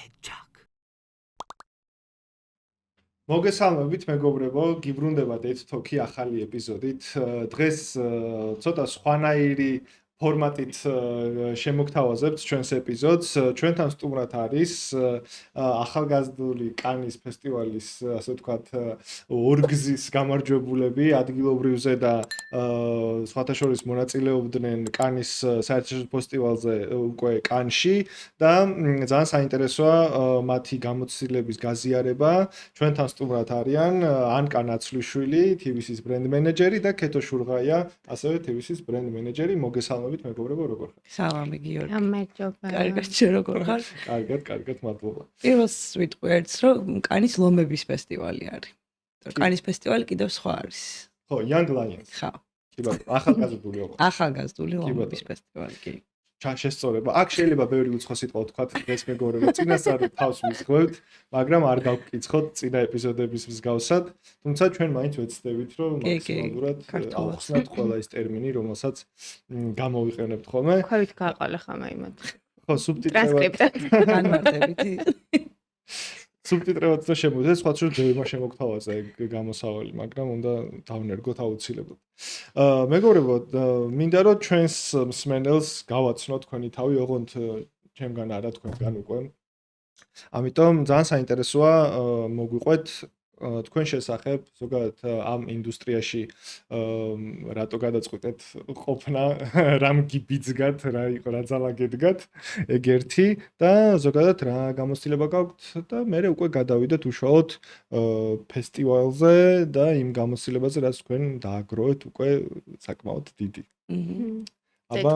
ეჯაკ. მოგესალმებით მეგობრებო, გიბრუნდებათ EdTalk-ი ახალი ეპიზოდით. დღეს ცოტა სხვანაირი ფორმატით შემოგთავაზებთ ჩვენს ეპიზოდს. ჩვენთან სტუმრად არის ახალგაზრდული კანის ფესტივალის, ასე ვთქვათ, ორგზის გამარჯვებულები, ადგილობრივზე და სხვათა შორის მონაწილეობდნენ კანის საერთაშორისო ფესტივალზე უკვე კანში და ძალიან საინტერესოა მათი გამოცდილების გაზიარება. ჩვენთან სტუმრად არიან ანკა ნაცვლიშვილი, TVC-ის ბრენდ მენეჯერი და ქეთო შურღაია, ასევე TVC-ის ბრენდ მენეჯერი. მოგესალმებით მეგობრებო, როგორ ხართ? სალამი გიორგი. გამარჯობა. კარგად, შენ როგორ ხარ? კარგად, მადლობა. პირველს ვიტყვი ერთს, რომ კანის ლომების ფესტივალი არის. კანის ფესტივალი კიდევ სხვა არის. ხო, Young Lions. ხო. კი ბატონო, ახალგაზრდული ოღონდ. ახალგაზრდული ლომების ფესტივალი კი. შესწორება. აქ შეიძლება ბევრი უცხო სიტყვა ვთქვათ, დღეს მეგობრებო, წინასწარ თავს ვისხევთ, მაგრამ არ გავკითხოთ წინა ეპიზოდების მსგავსად, თუმცა ჩვენ მაინც ვეცდებით, რომ მაქსიმალურად ავხსნათ ყველა ის ტერმინი, რომელსაც გამოვიყენებთ ხოლმე. ქვევით გააყოლე ხომ აიმად. ხო, სუბტიტრებად. განმარტებითი. სუბტიტრებად და შემოძეს, სხვა შორის ბევრმა შემოგთავაზა ეგ გამოსავალი, მაგრამ უნდა დავნერგოთ აუცილებლად. მეგობრებო, მინდა რომ ჩვენს მსმენელს გავაცნოთ თქვენი თავი, ოღონდ ჩემგან არა თქვენგან უკვე. ამიტომ ძალიან საინტერესოა მოგვიყვეთ თქვენ შესახებ, ზოგადად ამ ინდუსტრიაში რატო გადაწყვეტეთ ყოფნა, რამ გიბიძგათ, რა იყო, რა ძალა გედგათ, ეგ ერთი და ზოგადად რა გამოცდილება გაქვთ და მე უკვე გადავიდეთ უშუალოდ ფესტივალზე და იმ გამოცდილებაზე, რაც თქვენ დააგროვეთ უკვე საკმაოდ დიდი. აბა,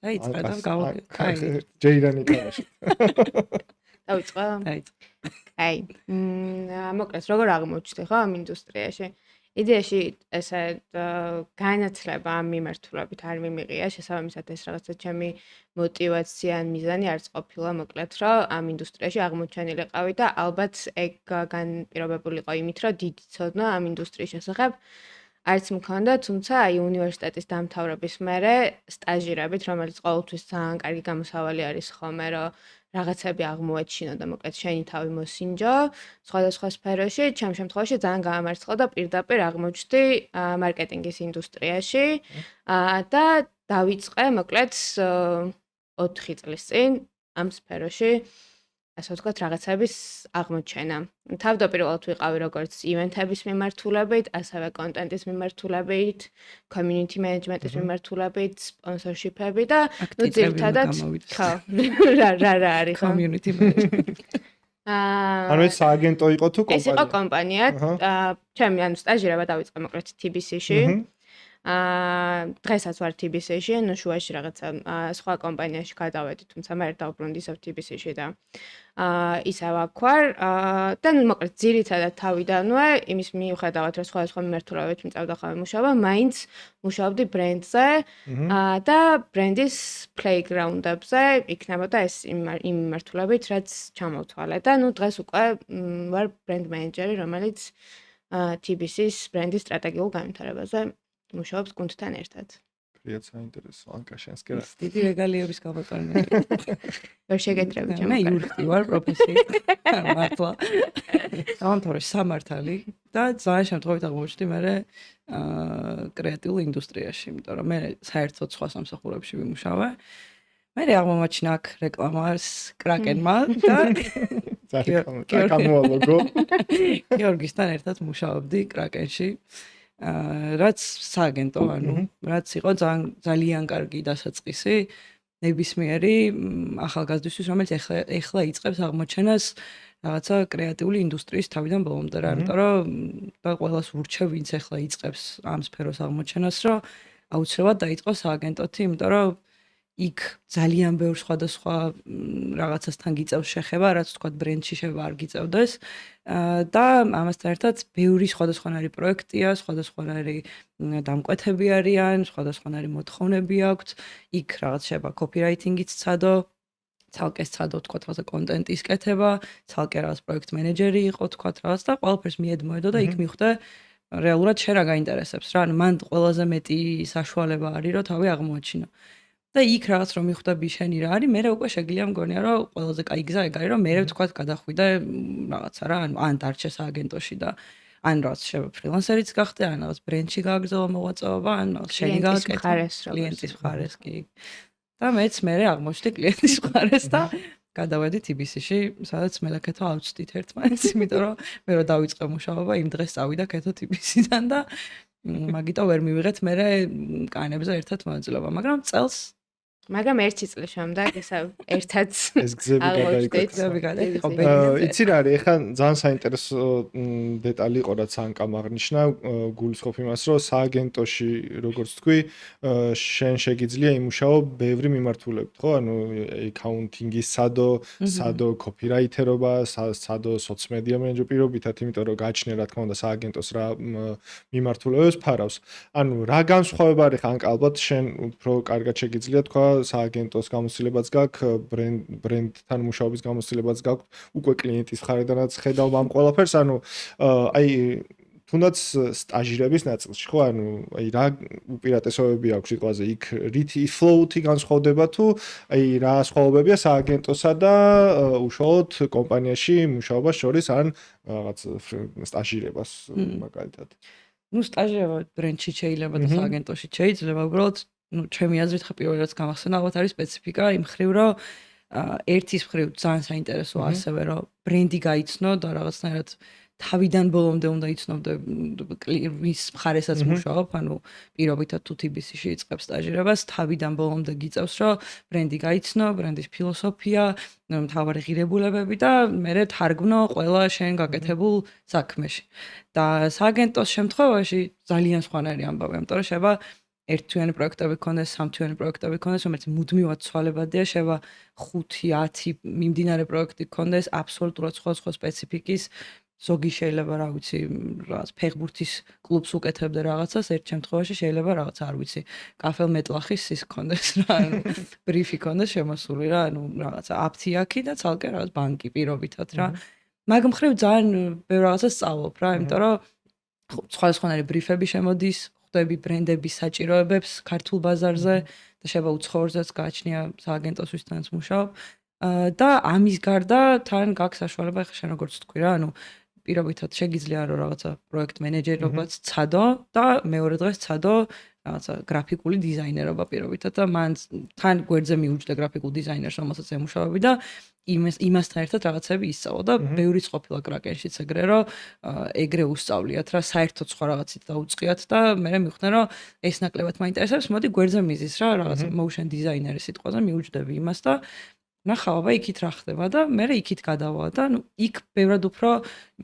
დაიწყე და გავაკეთე. ჯეირანი თამაში. დავიწყო? აი, მოკლედ როგორ აღმოჩნდი ხო ამ ინდუსტრიაში? იდეაში ესე განათლება ამ მიმართულებით არ მიმიღია, შესაბამისად ეს რაღაცა ჩემი мотиваცია ან მიზანი არც ყოფილა, მოკლედ რომ ამ ინდუსტრიაში აღმოჩენილიყავი და ალბათ ეგ განპირობებული იყო იმით, რომ დიდი ცოდნა ამ ინდუსტრიის შესახებ არც მქონდა, თუმცა აი უნივერსიტეტის დამთავრების მერე სტაჟირებით, რომელიც ყოველთვის ძალიან კარგი გამოსავალი არის ხოლმე, რომ რაღაცები აღმოაჩინო და მოკლედ შენი თავი მოსინჯო სხვადასხვა სფეროში, ჩემ შემთხვევაში ძალიან გაამარცხა და პირდაპირ აღმოჩნდი მარკეტინგის ინდუსტრიაში და დავიწყე მოკლედ 4 წლის წინ ამ სფეროში ასე ვთქვათ, რაღაცების აღმოჩენა. თავდაპირველად ვიყავი როგორც ივენთების მიმართულებით, ასევე კონტენტის მიმართულებით, community management-ის მიმართულებით, sponsorship-ები და ნუ ძირითადად ხო, რა არის ხო? community management. ანუ ეს სააგენტო იყო თუ კომპანია? ეს იყო კომპანია. ჩემი ანუ სტაჟირება დავიწყე მოკლედ TBC-ში. დღესაც ვარ TBC-ში, ნუ შუაში რაღაცა სხვა კომპანიაში გადავედი, თუმცა მე დავბრუნდი ისევ TBC-ში და ისევ აქ ვარ და ნუ მოკლედ ძირითადად თავიდანვე იმის მიუხედავად რომ სხვადასხვა მიმართულებებით მიწევდა ხოლმე მუშაობა, მაინც მუშაობდი ბრენდზე და ბრენდის playground-ებზე იქნებოდა ეს იმ მიმართულებით, რაც ჩამოვთვალე და ნუ დღეს უკვე ვარ ბრენდ მენეჯერი, რომელიც TBC-ის ბრენდის სტრატეგიულ განვითარებაზე მუშაობს გუნდთან ერთად. პრიაც საინტერესო, ანკა შენს კი რა. დიდი რეგალიების გამოტანია. ვერ შეგეტრები ჩემო. მე იურისტი ვარ პროფესიით. მართლა. დავამთავრე სამართალი და ძალიან შემთხვევით აღმოჩნდი მე კრეატიულ ინდუსტრიაში, იმიტომ რომ მე საერთოდ სხვა სამსახურებში ვიმუშავე. მე აღმომაჩინა აქ რეკლამას კრაკენმა და კამოალოგო. გიორგისთან ერთად მუშაობდი კრაკენში. რაც სააგენტო, ანუ რაც იყო ძალიან კარგი დასაწყისი ნებისმიერი ახალგაზრდისთვის, რომელიც ეხლა იწყებს აღმოჩენას რაღაცა კრეატიული ინდუსტრიის თავიდან ბოლომდე რა, იმიტომ რომ და ყველას ვურჩევ, ვინც ეხლა იწყებს ამ სფეროს აღმოჩენას, რომ აუცილებლად დაიწყოს სააგენტოთი, იმიტომ რომ იქ ძალიან ბევრ სხვადასხვა რაღაცასთან გიწევს შეხება, რაც თქვა ბრენდში შევა არ გიწევდეს და ამასთან ერთად ბევრი სხვადასხვანაირი პროექტია, სხვადასხვანაირი დამკვეთები არიან, სხვადასხვანაირი მოთხოვნები აქვთ. იქ რაღაც შეება კოპირაიტინგიც ცადო, ცალკე ცადო თქვა რაღაცა კონტენტის კეთება, ცალკე რაღაც პროექტ მენეჯერი იყო თქვა რაღაც და ყველაფერს მიედმოედო და იქ მიხვდე რეალურად შენ რა გაინტერესებს რა, ანუ მან ყველაზე მეტი საშუალება არის, რომ თავი აღმოაჩინო. და იქ რაღაც რომ მიხვდები შენი რა არის, მე უკვე შეგიძლია მგონია რომ ყველაზე კაი გზა ეგ არის რომ მე ვთქვა გადახვიდე რაღაცა რა, ან დარჩე სააგენტოში და ან რაღაც შეიძლება ფრილანსერიც გახდე, ან რაღაც ბრენდში გააგრძელო მოღვაწეობა, ან შენი გააკეთე კლიენტის მხარეს კი. და მეც მე აღმოჩნდი კლიენტის მხარეს და გადავედი TBC-ში, სადაც მე და ქეთო ავწვდით ერთმანეთს, იმიტომ რომ მე რო დავიწყე მუშაობა, იმ დღეს წავიდა ქეთო TBC-დან და მაგიტო ვერ მივიღეთ მე კანებზე ერთად მონაწილეობა, მაგრამ წელს მაგრამ 1 წლის შემდეგ ესა ერთად ეს გზები გადაიყვება. იცი რა არის, ეხლა ძალიან საინტერესო დეტალი იყო, რაც ანკამ აღნიშნა, გულისხმობ იმას, რომ სააგენტოში, როგორც თქვი, შენ შეგიძლია იმუშაო ბევრი მიმართულებით, ხო? ანუ აკაუნტინგის სადო კოპირაითერობა, სადო სოციომედია მენეჯერ პირობითად, იმიტომ რომ გააჩნია რა თქმა უნდა სააგენტოს რა მიმართულებებს ფარავს. ანუ რა განსხვავება არის ხან ალბათ შენ უფრო კარგად შეგიძლია თქვა სააგენტოს გამოცდილებაც გაქვს, ბრენდთან მუშაობის გამოცდილებაც გაქვს, უკვე კლიენტის მხარედანაც ხედავ ამ ყველაფერს, ანუ აი თუნდაც სტაჟირების ნაწილში, ხო, ანუ აი რა უპირატესობები აქვს სიტყვაზე იქ რითი flow-ი განსხვავდება თუ აი რა სხვაობებია სააგენტოსა და უშუალოდ კომპანიაში მუშაობას შორის ან რაღაც სტაჟირებას მაგალითად. ნუ სტაჟირება ბრენდში შეიძლება და სააგენტოში შეიძლება, უბრალოდ ну, ჩემი აზრით ხა პირველი რაც გამახსენა, ალბათ არის სპეციფიკა იმ მხრივ, რომ ერთის მხრივ ძალიან საინტერესოა ასევე, რომ ბრენდი გაიცნო და რაღაცნაირად თავიდან ბოლომდე უნდა იცნობდე ვის მხარესაც მუშაობ, ანუ პირობითად თუ TBC-ში იწყებს სტაჟირებას, თავიდან ბოლომდე გიწევს, რომ ბრენდი გაიცნო, ბრენდის ფილოსოფია, მთავარი ღირებულებები და მე თარგმნო ყველა შენ გაკეთებულ საქმეში. და სააგენტოს შემთხვევაში ძალიან სხვანაირი ამბავია, იმიტომ რომ შეიძლება ერთთვიანი პროექტები გქონდეს, სამთვიანი პროექტები გქონდეს, რომელიც მუდმივად ცვალებადია, შეიძლება 5-10 მიმდინარე პროექტი გქონდეს, აბსოლუტურად სხვადასხვა სპეციფიკის, ზოგი შეიძლება, რა ვიცი, რაღაც ფეხბურთის კლუბს უკეთებდა რაღაცას, ერთ შემთხვევაში შეიძლება რაღაც, არ ვიცი, კაფელ-მეტლახის ის გქონდეს რა, ბრიფი გქონდეს შემოსული რა, ანუ რაღაცა აფთიაქი და ცალკე რაღაც ბანკი პირობითად რა. მაგ მხრივ ძალიან ბევრ რაღაცას სწავლობ რა, იმიტომ რომ სხვადასხვანაირი ბრიფები შემოდის, ხვდები ბრენდების საჭიროებებს ქართულ ბაზარზე და შეიძლება უცხოურზეც გააჩნია სააგენტოს ვისთანაც მუშაობ და ამის გარდა თან გაქვს საშუალება ხა შენ როგორც თქვი რა, ანუ პირობითად შეგიძლია რომ რაღაცა პროექტ მენეჯერობაც ცადო და მეორე დღეს ცადო რაღაცა გრაფიკული დიზაინერობა პირობითად და მან თან გვერდზე მიუჯდა გრაფიკულ დიზაინერს რომელსაც ემუშავები და იმასთან ერთად რაღაცები ისწავლო და ბევრიც ყოფილა კრაკენშიც ეგრე რომ ეგრე უსწავლიათ რა საერთოდ სხვა რაღაცით დაუწყიათ და მე მივხვდნენ რომ ეს ნაკლებად მაინტერესებს მოდი გვერდზე მიზის რა რაღაცა motion designer-ის სიტყვაზე მიუჯდები იმას და ნახავ იქით რა ხდება და მე იქით გადავა და ნუ იქ ბევრად უფრო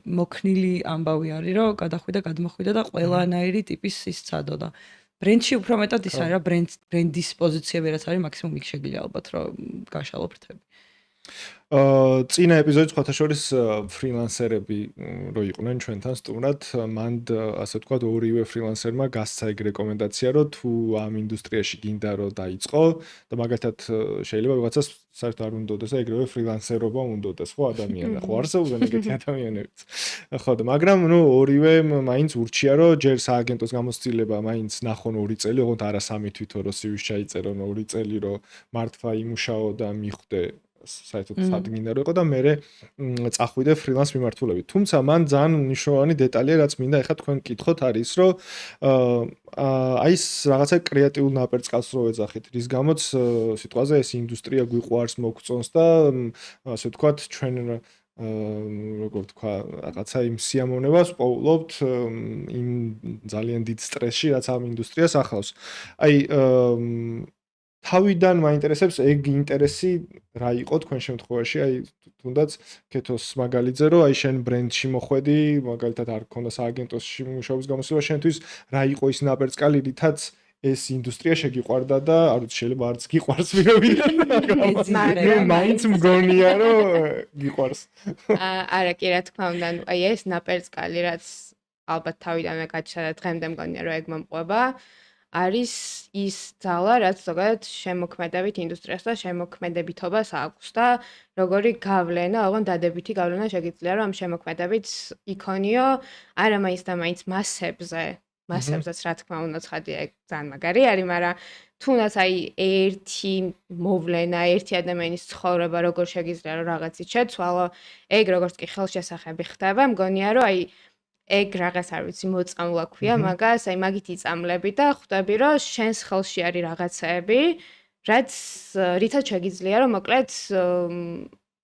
მოქნილი ამბავი არის რომ გადახვიდა გადმოხვიდა და ყველანაირი ტიპის ის ცადო და ბრენდში უფრო მეტად ის არის რა ბრენდის პოზიციები რაც არის მაქსიმუმ იქ შეგიძლია ალბათ რომ გაშალო ფრთები. წინა ეპიზოდში სხვათა შორის ფრილანსერები რო იყვნენ ჩვენთან სტუმრად, მან ასე ვთქვათ ორივე ფრილანსერმა გასცა ეგ რეკომენდაცია, რომ თუ ამ ინდუსტრიაში გინდა რომ დაიწყო და მაგალითად შეიძლება ვიღაცას საერთოდ არ უნდოდეს და ეგრევე ფრილანსერობა უნდოდეს, ხო ადამიანა, ხო არსებობენ ეგეთი ადამიანებიც. ხო და მაგრამ ნუ ორივე მაინც ურჩია რომ ჯერ სააგენტოს გამოცდილება მაინც ნახონ 2 წელი, ოღონდ არა 3 თვითონ რო CV-ს ჩაიწერონ 2 წელი რომ მართლა იმუშაო და მიხვდე საერთოდ სადგინდა რო იყო და მე წახვიდე ფრილანს მიმართულებით. თუმცა მან ძალიან მნიშვნელოვანი დეტალია რაც მინდა ეხლა თქვენ გკითხოთ არის რომ აი ეს რაღაცა კრეატიულ ნაპერწკალს რო ეძახით, რის გამოც სიტყვაზე ეს ინდუსტრია გვიყვარს, მოგწონს და ასე ვთქვათ ჩვენ როგორ თქვა რაღაცა იმ სიამოვნებას პოულობთ იმ ძალიან დიდ სტრესში რაც ამ ინდუსტრიას ახლავს. აი თავიდან მაინტერესებს ეგ ინტერესი რა იყო თქვენ შემთხვევაში, აი თუნდაც ქეთოს მაგალითზე რომ აი შენ ბრენდში მოხვედი, მაგალითად არ გქონდა სააგენტოში მუშაობის გამოსვლა, შენთვის რა იყო ის ნაპერწკალი, რითაც ეს ინდუსტრია შეგიყვარდა და არ ვიცი შეიძლება არც გიყვარს პირობიდან, მაგრამ მაინც მგონია რომ გიყვარს. არა კი რა თქმა უნდა, აი ეს ნაპერწკალი რაც ალბათ თავიდანვე გაჩნდა და დღემდე მგონია რომ ეგ მომყვება. არის ის ძალა, რაც ზოგადად შემოქმედებით ინდუსტრიას და შემოქმედებითობას აქვს და როგორი გავლენა, ოღონდ დადებითი გავლენა შეგიძლია რომ ამ შემოქმედებით იქონიო, არა მაინც და მაინც მასებზეც რა თქმა უნდა ცხადია ეგ ძალიან მაგარი არის, მაგრამ თუნდაც აი ერთი მოვლენა, ერთი ადამიანის ცხოვრება როგორ შეგიძლია რომ რაღაცით შეცვალო, ეგ როგორც კი ხელშესახები ხდება, მგონია რომ აი ეგ რაღაც არ ვიცი მოწამლა ქვია მაგას, აი მაგით იწამლები და ხვდები რომ შენს ხელში არის რაღაცეები, რაც რითაც შეგიძლია რომ მოკლედ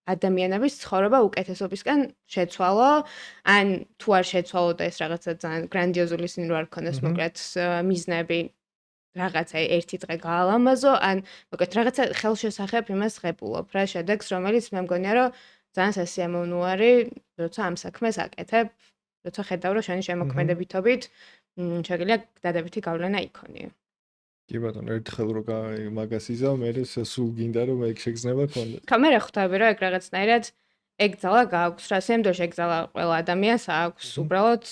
ადამიანების ცხოვრება უკეთესობისკენ შეცვალო, ან თუ არ შეცვალო და ეს რაღაცა ძალიან გრანდიოზული ისინი რო არ ქონდეს მოკლედ მიზნები რაღაცა ერთი დღე გაალამაზო, ან მოკლედ რაღაცა ხელშესახებ იმას ღებულობ რა შედეგს, რომელიც მე მგონია რომ ძალიან სასიამოვნოა, როცა ამ საქმეს აკეთებ, როცა ხედავ რომ შენი შემოქმედებითობით შეგიძლია დადებითი გავლენა იქონიო. კი ბატონო, ერთხელ რო მაგას იზავ, მე სულ გინდა რომ ეგ შეგრძნება კონდეს. ხა მე რა ხვდები რომ ეგ რაღაცნაირად ეგ ძალა გააქვს რა, სამდროში ეგ ძალა ყველა ადამიანს აქვს, უბრალოდ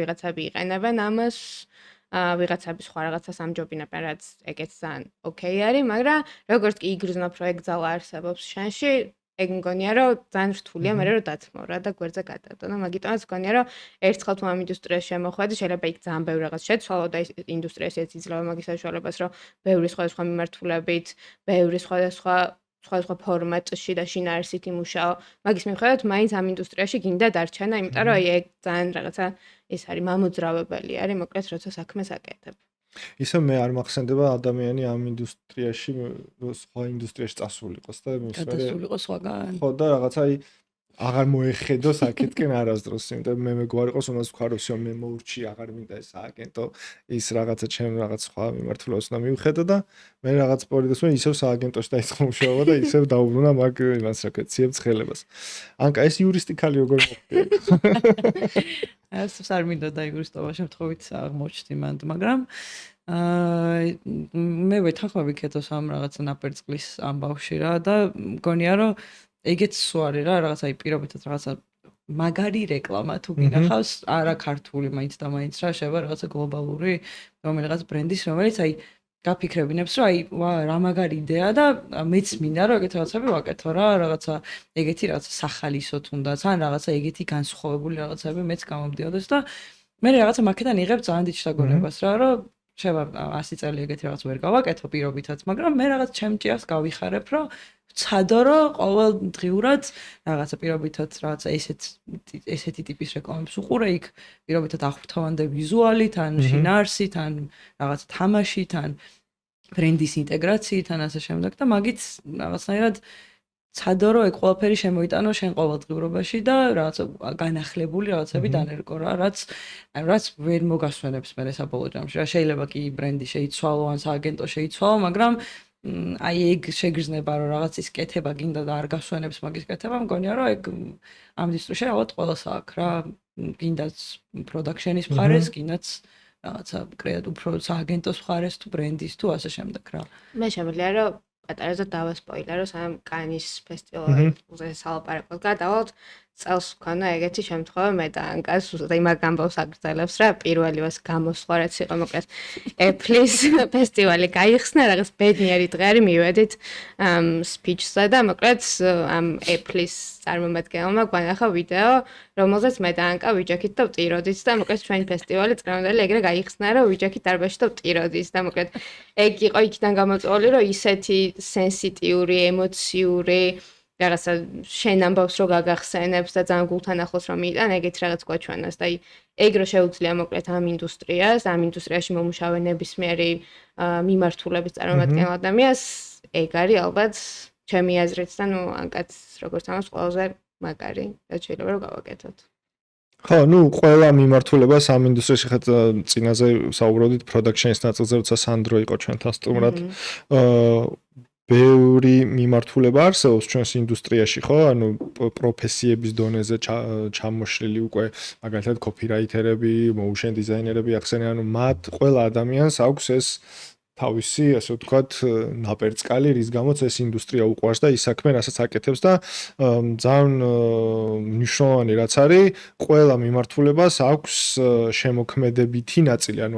ვიღაცები იყენებენ ამას, ვიღაცები სხვა რაღაცას ამჯობინებენ, რაც ეგეც ძალიან ოკეი არის, მაგრამ როგორც კი იგრძნობ რომ ეგ ძალა არსებობს შენში, ეგ მგონია რომ ძალიან რთულია მე რომ დათმო რა და გვერდზე გადადო და მაგიტომაც მგონია რომ ერთხელ თუ ამ ინდუსტრიაში შემოხვედი, შეიძლება იქ ძალიან ბევრი რაღაც შეცვალო და ის ინდუსტრია ესეც იძლევა მაგის საშუალებას, რომ ბევრი სხვადასხვა მიმართულებით, ბევრი სხვადასხვა ფორმატში და შინაარსით იმუშაო. მაგის მიხედვით მაინც ამ ინდუსტრიაში გინდა დარჩენა, იმიტომ რომ აი ეგ ძალიან რაღაცა ეს არის მამოძრავებელი არის, მოკლედ როცა საქმეს აკეთებ. ისე მე არ მახსენდება ადამიანი ამ ინდუსტრიაში სხვა ინდუსტრიაში წასულიყოს და მის მერე გადასულიყო სხვაგან. ხო და რაღაცა აი აღარ მოეხედოს აქეთკენ არასდროს, იმიტომ მე მეგوارი ყოს უნდა ვქვა რომ всё მე მოურჩი, აღარ მინდა ეს სააგენტო, ის რაღაცა ჩემ რაღაც სხვა მიმართულებას უნდა მივხედო და მე რაღაც პერიოდს მე ისევ სააგენტოში დაიწყო მუშაობა და ისევ დაუბრუნა მაგ იმას რა ქვია, ციებ ცხელებას. ანკა ეს იურისტიკალი როგორ მოხდება? ეს არ მინდა დაიგურისტობა შემთხვევით აღმოჩნდი მანდ, მაგრამ მე ვეთანხმები ქეთოს ამ რაღაცა ნაპერწკლის ამბავში რა და მგონია რომ ეგეც სულ არის რა, რაღაცა აი პირობითად რაღაცა მაგარი რეკლამა თუ გინახავს, არა ქართული მაინც და მაინც რა შევა რაღაცა გლობალური რომელიღაც ბრენდის, რომელიც აი გაფიქრებინებს რომ აი ვა რა მაგარი იდეა და მეც მინდა რომ ეგეთ რაღაცები ვაკეთო რა, რაღაცა ეგეთი რაღაცა სახალისო თუნდაც ან რაღაცა ეგეთი განსხვავებული რაღაცები მეც გამომდიოდეს და მე რაღაცა მაქედან იღებ ძალიან დიდ შთაგონებას რა, რომ შევა 100 წელი ეგეთი რაღაც ვერ გავაკეთო პირობითად, მაგრამ მე რაღაც ჩემ ჭიას გავიხარებ, რომ ვცადო რომ ყოველდღიურად რაღაცა პირობითად რაღაცა ესეთი ტიპის რეკლამებს უყურე, იქ პირობითად აღფრთოვანდა ვიზუალით, ან შინაარსით, ან რაღაცა თამაშით, ან ბრენდის ინტეგრაციით, ან ასე შემდეგ და მაგით რაღაცნაირად ცადო რომ ეგ ყველაფერი შემოიტანო შენ ყოველდღიურობაში და რაღაცა განახლებული რაღაცები დანერგო რა, რაც ვერ მოგასვენებს მე საბოლოო ჯამში რა, შეიძლება კი ბრენდი შეიცვალო, ან სააგენტო შეიცვალო, მაგრამ აი ეგ შეგრძნება რომ რაღაცის კეთება გინდა და არ გასვენებს მაგის კეთება, მგონია რომ ეგ ამ ინდუსტრიაში ალბათ ყველას აქვს რა, გინდაც პროდაქშენის მხარეს, გინდაც რაღაცა უფრო სააგენტოს მხარეს თუ ბრენდის თუ ასე შემდეგ რა. მე შემიძლია რომ პატარაზე დავასპოილერო სამ კანის ფესტივალზე სალაპარაკოდ გადავალთ წელს ვქონა ეგეთი შემთხვევა მე და ანკას უბრალოდ იმ ამბავს აგრძელებს რა პირველივას გამოსხვა რაც იყო მოკლედ Apple-ის ფესტივალი გაიხსნა რაღაც ბედნიერი დღე არის მივედით სპიჩზე და მოკლედ ამ Apple-ის წარმომადგენელმა გვანახა ვიდეო რომელზეც მე და ანკა ვიჯექით და ვტიროდით და მოკლედ ჩვენი ფესტივალი წრემდელი ეგრე გაიხსნა რომ ვიჯექით დარბაზში და ვტიროდით და მოკლედ ეგ იყო იქიდან გამოწვეული რომ ისეთი სენსიტიური ემოციური რაღაცა შენ ამბავს რო გაგახსენებს და ძალიან გულთან ახლოს რომ მიიტან ეგეთ რაღაც გვაჩვენას და ეგ რო შეუძლია მოკლედ ამ ინდუსტრიაში მომუშავე ნებისმიერი მიმართულების წარმომადგენელ ადამიანს ეგ არის ალბათ ჩემი აზრით და ნუ ანკაც როგორც ამას ყველაზე მაგარი რაც შეიძლება რომ გავაკეთოთ ხო, ნუ ყველა მიმართულებას ამ ინდუსტრიაში ხეთ წინაზე საუბრობდით production-ის ნაწილზე, როცა სანდრო იყო ჩვენთან სტუმრად. ბევრი მიმართულება არსებობს ჩვენს ინდუსტრიაში, ხო? ანუ პროფესიების დონეზე ჩამოშლილი უკვე, მაგალითად, კოპირაითერები, motion დიზაინერები ახსენე, ანუ მათ ყველა ადამიანს აქვს ეს თავისი, ასე ვთქვათ, ნაპერწკალი, რის გამოც ეს ინდუსტრია უყვარს და ის საქმე რასაც აკეთებს და ძალიან მნიშვნელოვანი რაც არის, ყველა მიმართულებას აქვს შემოქმედებითი ნაწილი, ანუ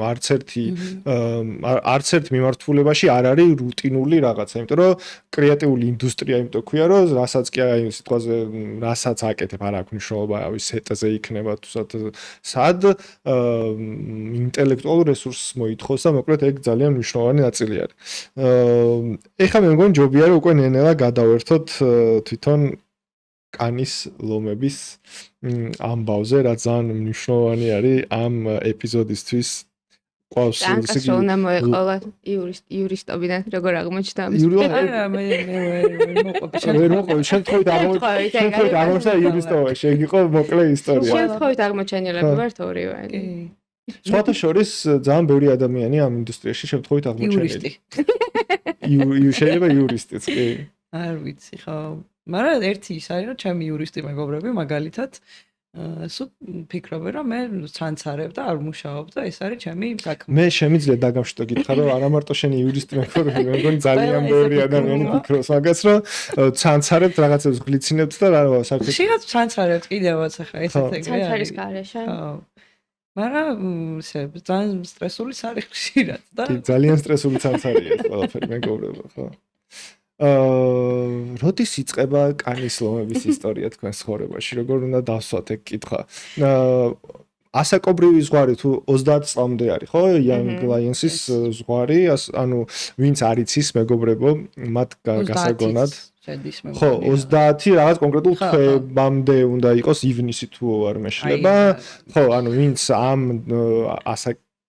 არც ერთ მიმართულებაში არ არის რუტინული რაღაცა, იმიტომ რომ კრეატიული ინდუსტრია, იმიტომ ქვია, რომ რასაც კი აი სიტყვაზე რასაც აკეთებ, არ აქვს მნიშვნელობა, აი სეტზე იქნება თუ სად ინტელექტუალურ რესურსს მოითხოვს და მოკლედ ეგ ძალიან მნიშვნელოვანი მნიშვნელოვანი ნაწილი არის. ეხლა მე მგონი ჯობია რომ უკვე ნენელა გადავერთოთ თვითონ კანის ლომების ამბავზე, რაც ძალიან მნიშვნელოვანი არის ამ ეპიზოდისთვის. ყავს ანკას რომ უნდა მოეყოლა იურისტობიდან როგორ აღმოჩნდა ამის არა მე ვერ მოყვები შემთხვევით აღმოჩნდა იურისტობა შეგიყო მოკლე ისტორია შემთხვევით აღმოჩენილები ვართ ორივე სხვათა შორის ძალიან ბევრი ადამიანი ამ ინდუსტრიაში შემთხვევით აღმოჩენილი შეიძლება იურისტიც კი არ ვიცი ხო მაგრამ ერთი ის არის რომ ჩემი იურისტი მეგობრები მაგალითად სულ ფიქრობენ რომ მე ცანცარებ და არ მუშაობ და ეს არის ჩემი საქმე. მე შემიძლია დაგამშვიდო გითხრა რომ არა მარტო შენი იურისტი მეგობრები, მე მგონი ძალიან ბევრი ადამიანი ფიქრობს მაგას რომ ცანცარებთ რაღაცებს გლიცინებთ და რა საერთოდ შეიძლება ცანცარებთ კიდევაც ახლა ესეც ეგრე არის. ცანცარის გარეშე. ხო. მაგრამ ესე ძალიან სტრესული არის ხშირად და ძალიან სტრესული ცანცარია ეს ყველაფერი მეგობრებო, ხო? როდის იწყება კანის ლომების ისტორია თქვენს ცხოვრებაში? როგორ უნდა დავსვათ ეგ კითხვა? ასაკობრივი ზღვარი თუ 30 წლამდე არის, ხო? Young Lions-ის ზღვარი, ანუ ვინც არ იცის მეგობრებო, მათ გასაგონად. ხო, 30 რაღაც კონკრეტულ თვემამდე უნდა იყოს ივნისი თუ არ მეშლება. ხო, ანუ ვინც ამ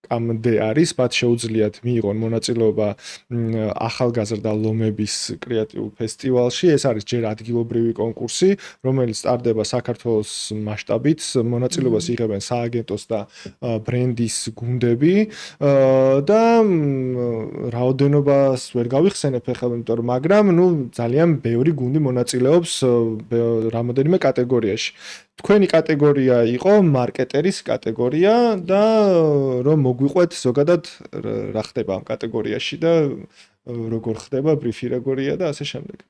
ამდე არის, მათ შეუძლიათ მიიღონ მონაწილეობა ახალგაზრდა ლომების კრეატიულ ფესტივალში. ეს არის ჯერ ადგილობრივი კონკურსი, რომელიც სტარდება საქართველოს მასშტაბით. მონაწილეობას იღებენ სააგენტოს და ბრენდის გუნდები და რაოდენობას ვერ გავიხსენებ ახლა, იმიტომ რომ მაგრამ ძალიან ბევრი გუნდი მონაწილეობს რამოდენიმე კატეგორიაში. თქვენი კატეგორია იყო მარკეტერის კატეგორია და რომ მოგვიყვეთ ზოგადად რა ხდება ამ კატეგორიაში და როგორ ხდება ბრიფირეგორია და ასე შემდეგ.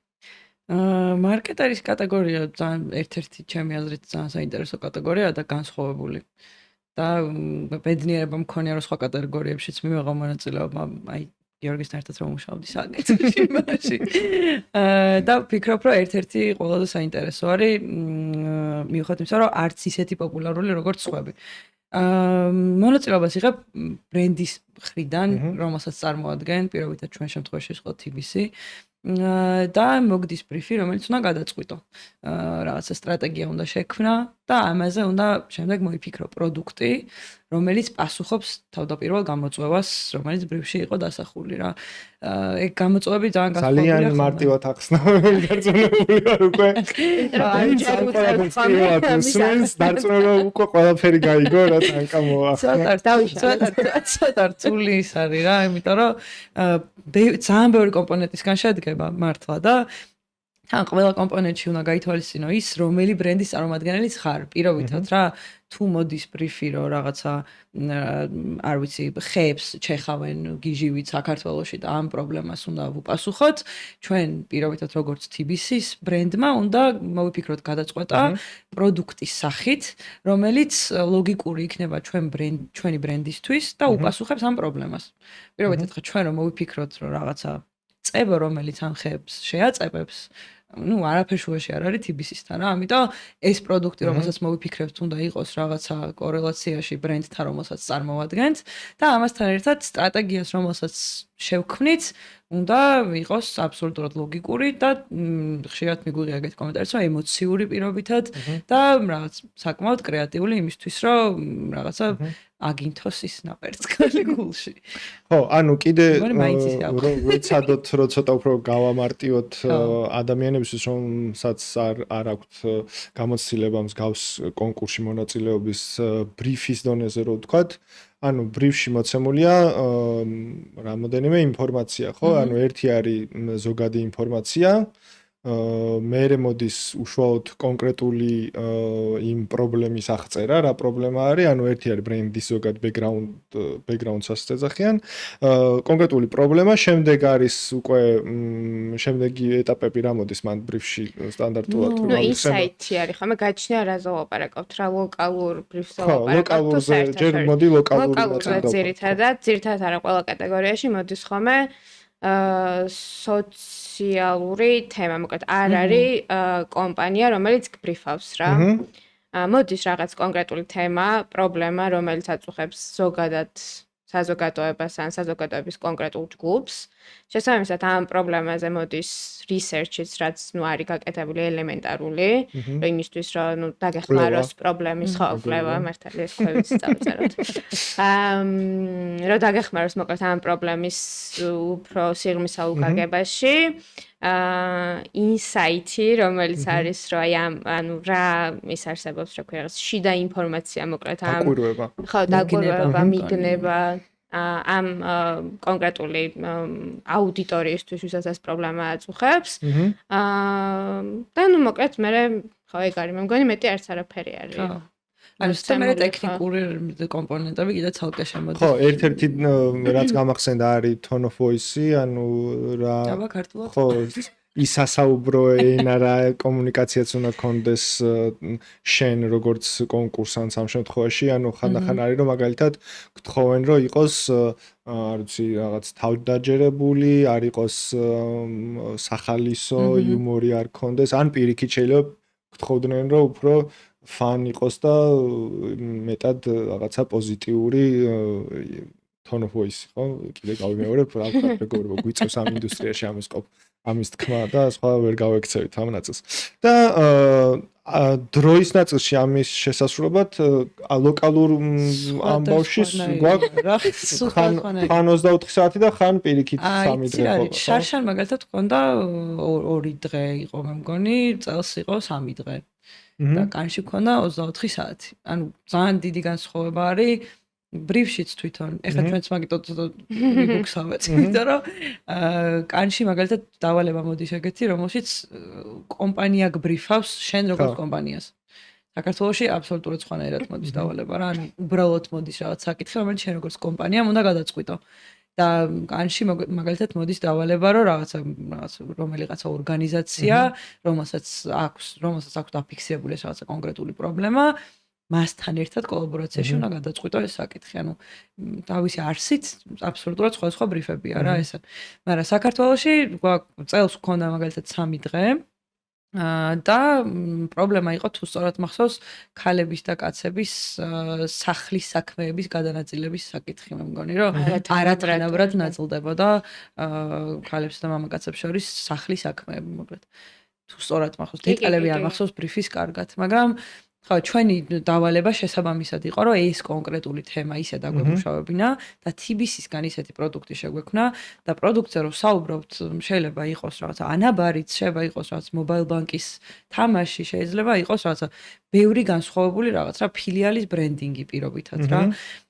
მარკეტერის კატეგორია ძალიან ერთ-ერთი ჩემი აზრით ძალიან საინტერესო კატეგორიაა და განსხვავებული. და ბედნიერება მქონია რომ სხვა კატეგორიებშიც მივიღო მონაწილეობა, აი გიორგისთან ერთად რომ მუშაობდი სააგენტოში იმაში. და ვფიქრობ, რომ ერთ-ერთი ყველაზე საინტერესო არის მიუხედავად იმისა, რომ არც ისეთი პოპულარული როგორც სხვები. მონაწილეობას იღებ ბრენდის მხრიდან, რომელსაც წარმოადგენენ, პირობითად ჩვენ შემთხვევაში იყო TBC. და მოგდის ბრიფი, რომელიც უნდა გადაწყვიტო. რაღაცა სტრატეგია უნდა შექმნა და ამაზე უნდა შემდეგ მოიფიქრო პროდუქტი, რომელიც პასუხობს თავდაპირველ გამოწვევას, რომელიც ბრიფში იყო დასახული რა. ეგ გამოწვევები ძალიან განსხვავებულია. ძალიან მარტივად ახსნა, დარწმუნებული ვარ უკვე. დარწმუნებული უკვე ყველაფერი გაიგო რა თანკა მოახსნა. ცოტა რთული ის არის რა, იმიტომ რომ ძალიან ბევრი კომპონენტისგან შედგება მართლა და თან ყველა კომპონენტში უნდა გაითვალისწინო ის, რომელი ბრენდის წარმომადგენელი ხარ. პირობითად რა, თუ მოდის ბრიფი რომ რაღაცა არ ვიცი, ხეებს ჩეხავენ გიჟივით საქართველოში და ამ პრობლემას უნდა ვუპასუხოთ, ჩვენ პირობითად როგორც TBC-ის ბრენდმა უნდა მოვიფიქროთ გადაწყვეტა პროდუქტის სახით, რომელიც ლოგიკური იქნება ჩვენი ბრენდისთვის და უპასუხებს ამ პრობლემას. პირობითად ხა ჩვენ რომ მოვიფიქროთ რომ რაღაცა წება რომელიც ამ ხეებს შეაწებებს არაფერ შუაში არ არის TBC-სთან რა. ამიტომ ეს პროდუქტი, რომელსაც მოვიფიქრებთ, უნდა იყოს რაღაცა კორელაციაში ბრენდთან, რომელსაც წარმოადგენთ და ამასთან ერთად სტრატეგიას, რომელსაც შევქმნით, უნდა იყოს აბსოლუტურად ლოგიკური და ხშირად მიგვიღია ეგეთ კომენტარიც, რომ ემოციური პირობითად და რაღაც საკმაოდ კრეატიული იმისთვის, რომ რაღაცა აგინთოს ის ნაპერწკალი გულში. ხო, ანუ კიდე ვიცადოთ, რომ ცოტა უფრო გავამარტივოთ ადამიანებისთვის, რომელსაც არ აქვთ გამოცდილება მსგავს კონკურსში მონაწილეობის ბრიფის დონეზე, რო ვთქვათ. ანუ ბრიფში მოცემულია რამოდენიმე ინფორმაცია, ხო? ანუ ერთი არის ზოგადი ინფორმაცია, მერე მოდის უშუალოდ კონკრეტული იმ პრობლემის აღწერა, რა პრობლემა არის, ანუ ერთი არის ბრენდის ზოგად ბექგრაუნდს ასე ეძახიან, კონკრეტული პრობლემა, შემდეგ არის უკვე შემდეგი ეტაპები რა მოდის მან ბრიფში სტანდარტულად თუ ინსაიტი არის, ხომ გაჩნია რაზე ვლაპარაკობთ, რა ლოკალურ ბრიფს ვლაპარაკობთ, ლოკალურზე ჯერ მოდი ლოკალურზე ძირითადად არა ყველა კატეგორიაში მოდის ხომე სოციალური თემა, მოკლედ არ არის კომპანია, რომელიც გბრიფავს რა. მოდის რაღაც კონკრეტული თემა, პრობლემა, რომელიც აწუხებს ზოგადად საზოგადოებას ან საზოგადოების კონკრეტულ ჯგუფს. შესაბამისად, ამ პრობლემაზე მოდის research-იც, რაც არის გაკეთებული ელემენტარული, რომ იმისთვის, რომ დაგეხმაროს პრობლემის კვლევა, მართალია ეს ქვევით დავწეროთ. რომ დაგეხმაროს მოკლედ ამ პრობლემის უფრო სიღრმისა უკარგებაში. ინსაიტი, რომელიც არის, რომ ანუ რა ის არსებობს, რა ქვია, შიდა ინფორმაცია მოკლედ ამ დაკვირვება, მიგნება ამ კონკრეტული აუდიტორიისთვის, ვისაც ეს პრობლემა აწუხებს. და ნუ მოკლედ მე ხო ეგ არის, მე მგონი მეტი არც არაფერი არის. ანუ მე ტექნიკური კომპონენტები კიდე ცალკე შემოდის. ხო, ერთ-ერთი რაც გამახსენდა არის tone of voice-ი, ანუ რა აბა ქართულად. ხო, ისასაუბრო ენა რა კომუნიკაციაც უნდა კონდეს შენ როგორც კონკურსანტს ამ შემთხვევაში, ანუ ხანდახან არის რომ მაგალითად გთხოვენ რომ იყოს არ ვიცი რაღაც თავდაჯერებული, არ იყოს სახალისო, იუმორი არ კონდეს, ან პირიქით შეიძლება გთხოვდნენ რომ უფრო fun იყოს და მეტად რაღაცა პოზიტიური tone of voice, ხო? კიდე გავიმეორებ, რა ვქნა, მეგობრებო, გვიწევს ამ ინდუსტრიაში ამის თქმა და სხვა ვერ გავექცევით ამ ნაწილს. და დროის ნაწილში ამის შესასრულებლად ლოკალურ ამბავში გვაქვს ხან 24 საათი და ხან პირიქით 3 დღე ხო. შარშან მაგალითად გქონდა 2 დღე იყო მე მგონი, წელს იყო 3 დღე. და კანში გქონდა 24 საათი. ანუ ძალიან დიდი განსხვავება არის ბრიფშიც თვითონ. ეხლა ჩვენც მაგიტო ვიგუქსავთ, იმიტომ რომ კანში მაგალითად დავალება მოდის ეგეთი, რომელშიც კომპანია გბრიფავს შენ როგორც კომპანიას. საქართველოში აბსოლუტურად სხვანაირად მოდის დავალება რა, ანუ უბრალოდ მოდის რაღაც საკითხი, რომელიც შენ როგორც კომპანიამ უნდა გადაწყვიტო. და კანში მაგალითად მოდის დავალება, რომ რომელიღაცა ორგანიზაცია, რომელსაც აქვს დაფიქსირებული ეს რაღაცა კონკრეტული პრობლემა, მასთან ერთად კოლაბორაციაში უნდა გადაწყვიტო ეს საკითხი. ანუ თავისი არსით აბსოლუტურად სხვადასხვა ბრიფებია რა ესე. მაგრამ საქართველოში წელს გქონდა მაგალითად 3 დღე. და პრობლემა იყო თუ სწორად მახსოვს ქალების და კაცების სახლის საქმეების გადანაწილების საკითხი მე მგონი რომ არათანაბრად ნაწილდებოდა ქალებსა და მამაკაცებს შორის სახლის საქმეები მოკლედ თუ სწორად მახსოვს დეტალები არ მახსოვს ბრიფის კარგად მაგრამ ხო ჩვენი დავალება შესაბამისად იყო რომ ეს კონკრეტული თემა ისე დაგვემუშავებინა და TBC-სგან ისეთი პროდუქტი შეგვექმნა და პროდუქტზე რომ საუბრობთ შეიძლება იყოს რაღაცა ანაბარიც შეიძლება იყოს რაღაც მობაილ ბანკის თამაში შეიძლება იყოს რაღაცა ბევრი განსხვავებული რაღაც რა ფილიალის ბრენდინგი პირობითად რა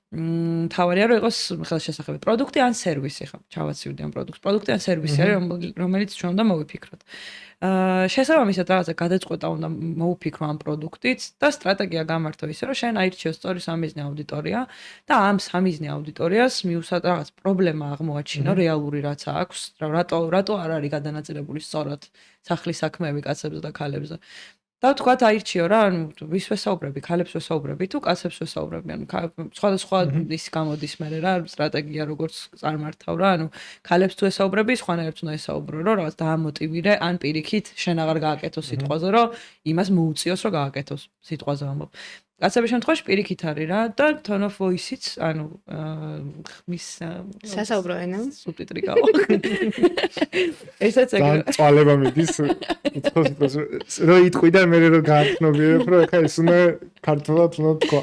თავარია რომ იყოს ხელშესახები პროდუქტი ან სერვისი ხა ჩავაცივდი ამ პროდუქტი ან სერვისი არის რომელიც ჩვენ უნდა მოვიფიქროთ შესაბამისად რაღაცა გადაწყვეტა უნდა მოვიფიქრო ამ პროდუქტით და სტრატეგია გამართო ისე რომ შენ აირჩიო სწორი სამიზნე აუდიტორია და ამ სამიზნე აუდიტორიას მიუსად რაღაც პრობლემა აღმოაჩინო რეალური რაც აქვს რატო არ არის გადანაწილებული სწორად სახლის საქმეები კაცებზე და ქალებზე და თქვათ აირჩიო რა ანუ ვის ვესაუბრები ქალებს ვესაუბრები თუ კაცებს ვესაუბრები ანუ სხვადასხვა ის გამოდის მე რა სტრატეგია როგორც წარმართავ რა ანუ ქალებს თუ ესაუბრები სხვანაირად უნდა ესაუბრო რომ რაღაც დაამოტივირე ან პირიქით შენ აღარ გააკეთო სიტყვაზე რომ იმას მოუწიოს რომ გააკეთოს სიტყვაზე ამბობ კაცების შემთხვევაში პირიქით არის რა და tone of voice-იც ანუ ხმის სასაუბრო ენა სუბტიტრი გავა ესაც ეგრე წვალება მიდის რო იტყვი და მე რო გაახნობიერებ რომ ხა ეს უნდა ქართულად უნდა თქვა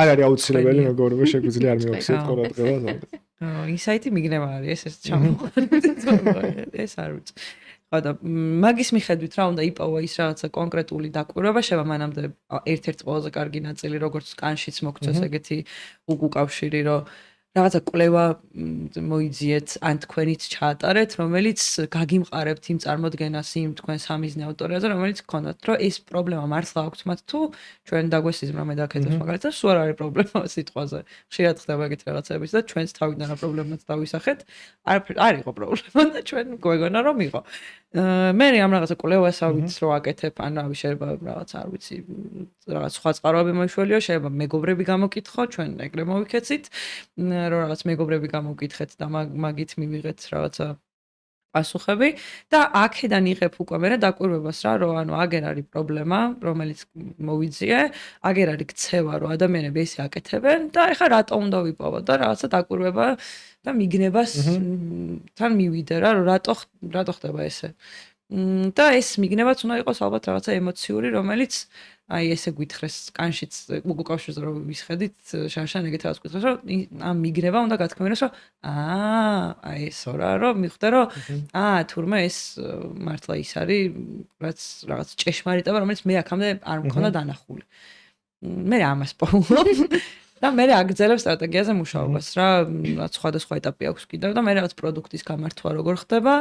არ არის აუცილებელი მეგობრებო შეგვიძლია არ მივახსენოთ ყურადღება ინსაიტი მიგნება არის ეს ჩამოყალიბდა ეს არ ვიცი და მაგის მიხედვით რა უნდა იპოვა ის რაღაცა კონკრეტული დაკვირვება შევა მანამდე ერთ-ერთი ყველაზე კარგი ნაწილი როგორც კანშიც მოგწეს ეგეთი უკავშირი რომ რაღაცა კვლევა მოიძიეთ ან თქვენით ჩაატარეთ რომელიც გაგიმყარებთ იმ წარმოდგენას იმ თქვენ სამიზნე ავტორიაზე რომელიც გქონდათ რომ ეს პრობლემა მართლა აქვს მათ თუ ჩვენ დაგვესიზმრა მე დაკეთოს მაგალითად სულ არ არის პრობლემა სიტყვაზე ხშირად ხდება ეგეთ რაღაცებიც და ჩვენც თავიდან რა პრობლემაც დავისახეთ არ იყო პრობლემა და ჩვენ გვეგონა რომ იყო მე ამ რაღაცა კვლევას ავიც რო აკეთებ ან რავი შეიძლება რაღაც არ ვიცი რაღაც სხვა წყაროები მოიშველიო შეიძლება მეგობრები გამოკითხო ჩვენ ეგრე მოვიქეცით რომ რაღაც მეგობრები გამოვკითხეთ და მაგით მივიღეთ რაღაცა პასუხები და აქედან იღებ უკვე მე დაკვირვებას რა, რომ ანუ აგერ არის პრობლემა, რომელიც მოვიძიე, აგერ არის ქცევა, რომ ადამიანები ესე აკეთებენ და ეხლა რატო უნდა ვიპოვო და რაღაცა დაკვირვება და მიგნებას თან მივიდე რა, რომ რატო ხდება ესე. და ეს მიგნებაც უნდა იყოს ალბათ რაღაცა ემოციური, რომელიც აი ესე გვითხრეს კანშიც უკავშირზე რომ ვისხედით შანშან ეგეთ რაღაც გვითხრეს რომ ამ მიგნება უნდა გათქმევინოს რომ აი ესო რა რომ მიხვდე რომ თურმე ეს მართლა ის არის რაც რაღაც ჭეშმარიტება რომელიც მე აქამდე არ მქონდა დანახული მე ამას პოულობ და მე აგრძელებ სტრატეგიაზე მუშაობას რა სხვადასხვა ეტაპი აქვს კიდევ და მე რაღაც პროდუქტის გამართვა როგორ ხდება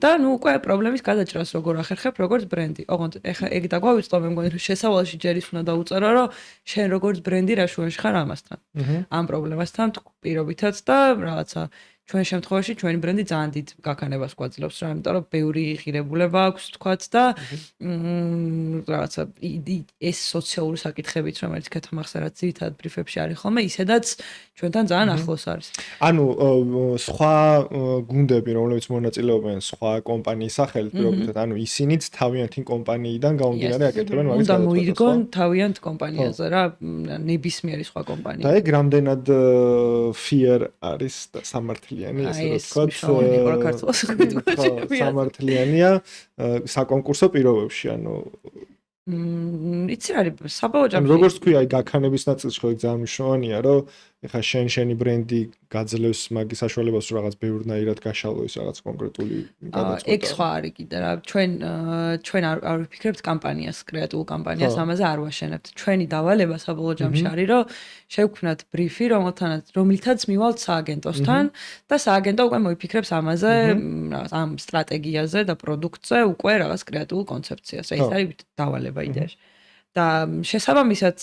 და ნუ უკვე პრობლემის გადაჭრას როგორ ახერხებ როგორც ბრენდი. ოღონდ ეხა ეგ დაგვავიწყო მე მგონი რომ შესავალში ჯერ ის უნდა დაუწერო რომ შენ როგორც ბრენდი რა შუაში ხარ ამასთან. ამ პრობლემასთან პირობითაც და რაღაცა ჩვენ შემთხვევაში ჩვენი ბრენდი ძალიან დიდ გაქანებას გვაძლევს რა, იმიტომ რომ ბევრი ღირებულება აქვს თქვაც და რაღაცა ეს სოციალური საკითხებიც რომელიც ქეთამახსა რაც ძირითადად ბრიფებში არის ხოლმე, ისედაც ჩვენთან ძალიან ახლოს არის. ანუ სხვა გუნდები, რომლებიც მონაწილეობენ სხვა კომპანიის სახელით, პირობითად, ანუ ისინიც თავიანთი კომპანიიდან გამომდინარე აკეთებენ მაგის გადაწყვეტას. უნდა მოირგონ თავიანთ კომპანიაზე რა, ნებისმიერი სხვა კომპანია. და ეგ რამდენად fear არის და სამართლიანი, ესე რომ ვთქვათ, სამართლიანია საკონკურსო პირობებში, ანუ იცი რა არის საბოლოო ჯამში როგორც თქვი აი გაქანების ნაწილში ხო ძალიან მნიშვნელოვანია რომ ეხა შენი ბრენდი გაძლევს მაგის საშუალებას რომ რაღაც ბევრნაირად გაშალო ის რაღაც კონკრეტული გადაწყვეტა. ეგ სხვა არის კიდე რა ჩვენ არ ვფიქრებთ კამპანიას, კრეატიულ კამპანიას, ამაზე არ ვაშენებთ. ჩვენი დავალება საბოლოო ჯამში არის რომ შევქმნათ ბრიფი, რომლითაც მივალთ სააგენტოსთან და სააგენტო უკვე მოიფიქრებს ამაზე, რაღაც ამ სტრატეგიაზე და პროდუქტზე უკვე რაღაც კრეატიულ კონცეფციას. ეს არის დავალება იდეაში. და შესაბამისად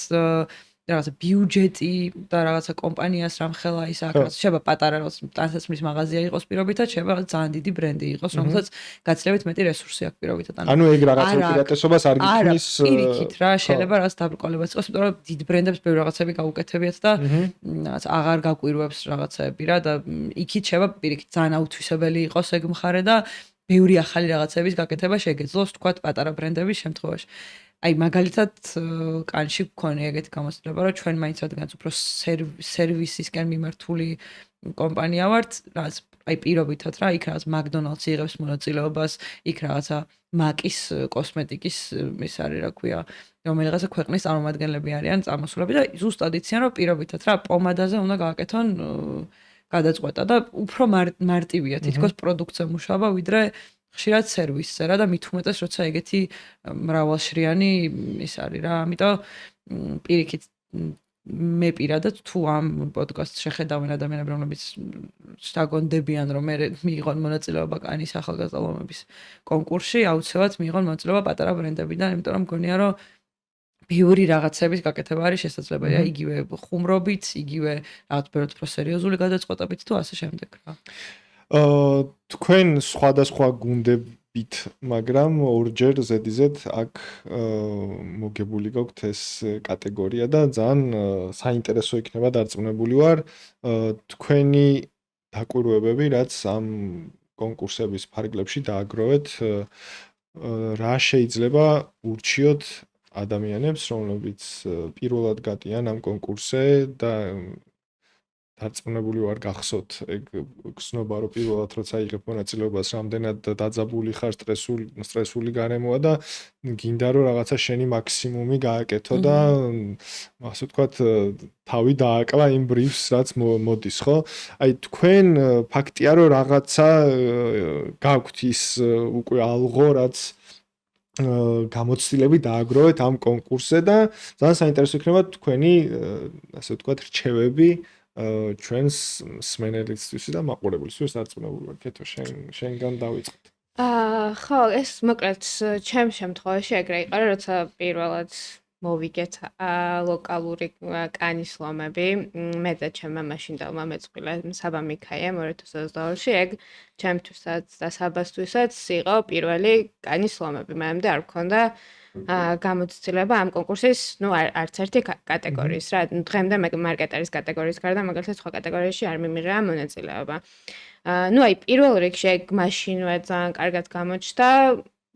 რაღაცა ბიუჯეტი და რაღაცა კომპანიას რამხელა ის აქვს. შეიძლება პატარა რაღაც ტანსაცმლის მაღაზია იყოს პირობითად, შეიძლება ძალიან დიდი ბრენდი იყოს, რომელსაც გაცილებით მეტი რესურსი აქვს პირობითად. ანუ ეგ რაღაცა უპირატესობას არ გიქმნის. პირიქით რა, შეიძლება რაღაც დაბრკოლებაც იყოს, იმიტომ რომ დიდ ბრენდებს ბევრი რაღაცები გაუკეთებიათ და რაღაც აღარ გაკვირვებს რაღაცები რა და იქით შეიძლება პირიქით ძალიან აუთვისებელი იყოს ეგ მხარე და ბევრი ახალი რაღაცების გაკეთება შეგეძლოს, თქვათ, პატარა ბრენდების შემთხვევაში. აი მაგალითად კანში გქონია ეგეთი გამოცდილება რომ ჩვენ მაინც რადგანაც უფრო სერვისისკენ მიმართული კომპანია ვართ, რაც აი პირობითად რა, იქ რაღაც მაკდონალდსი იღებს მონაწილეობას, იქ რაღაცა მაკის კოსმეტიკის ის არის რა ქვია, რომელიღაცა ქვეყნის წარმომადგენლები არიან წარმოსულები და ზუსტად იციან რომ პირობითად რა პომადაზე უნდა გააკეთონ გადაწყვეტა და უფრო მარტივია თითქოს პროდუქტზე მუშაობა ვიდრე ხშირად სერვისზე რა და მით უმეტეს როცა ეგეთი მრავალშრიანი ის არის რა, ამიტომ პირიქით მე პირადად თუ ამ პოდკასტს შეხედავენ ადამიანები რომლებიც შეგონდებიან რომ მე მიიღონ მონაწილეობა კანის ახალგაზრდა ლომების კონკურსში, აუცილებლად მიიღონ მონაწილეობა პატარა ბრენდებიდან, იმიტომ რომ მგონია რომ ბევრი რაღაცების გაკეთება არის შესაძლებელია იგივე ხუმრობით, იგივე რაღაც ბევრად უფრო სერიოზული გადაწყვეტებით თუ ასე შემდეგ რა. თქვენ სხვადასხვა გუნდებით, მაგრამ ორჯერ ზედიზედ აქ მოგებული გაქვთ ეს კატეგორია და ძალიან საინტერესო იქნება დარწმუნებული ვარ თქვენი დაკვირვებები, რაც ამ კონკურსების ფარგლებში დააგროვეთ, რა შეიძლება ურჩიოთ ადამიანებს, რომლებიც პირველად გატიან ამ კონკურსზე და დარწმუნებული ვარ გახსოვთ ეგ გზნობა რომ პირველად როცა იღებ მონაწილეობას რამდენად დაძაბული ხარ სტრესული გარემოა და გინდა რომ რაღაცა შენი მაქსიმუმი გააკეთო და ასე ვთქვათ თავი დააკლა იმ ბრიფს რაც მოდის ხო აი თქვენ ფაქტია რომ რაღაცა გაქვთ ის უკვე ალღო რაც გამოცდილები დააგროვეთ ამ კონკურსზე და ძალიან საინტერესო იქნება თქვენი ასე ვთქვათ რჩევები ჩვენს სმენელისთვის და მაყურებლისთვის დარწმუნებული ვარ, კეთო შენგან დავიწყეთ. ხო, ეს მოკლედ ჩემს შემთხვევაში ეგრე იყო, როცა პირველად მოვიგეთ ლოკალური კანის ლომები, მე და ჩემმა მაშინდელმა მეწყვილე საბა მიქაიამ 2022-ში, ეგ ჩემთვისაც და საბასთვისაც იყო პირველი კანის ლომები. მანამდე არ მქონდა გამოცდილება ამ კონკურსის, არც ერთი კატეგორიის რა. დღემდე მარკეტერის კატეგორიის გარდა მაგალითად სხვა კატეგორიაში არ მიმიღია მონაწილეობა. პირველ რიგში ეგ მაშინვე ძალიან კარგად გამოჩნდა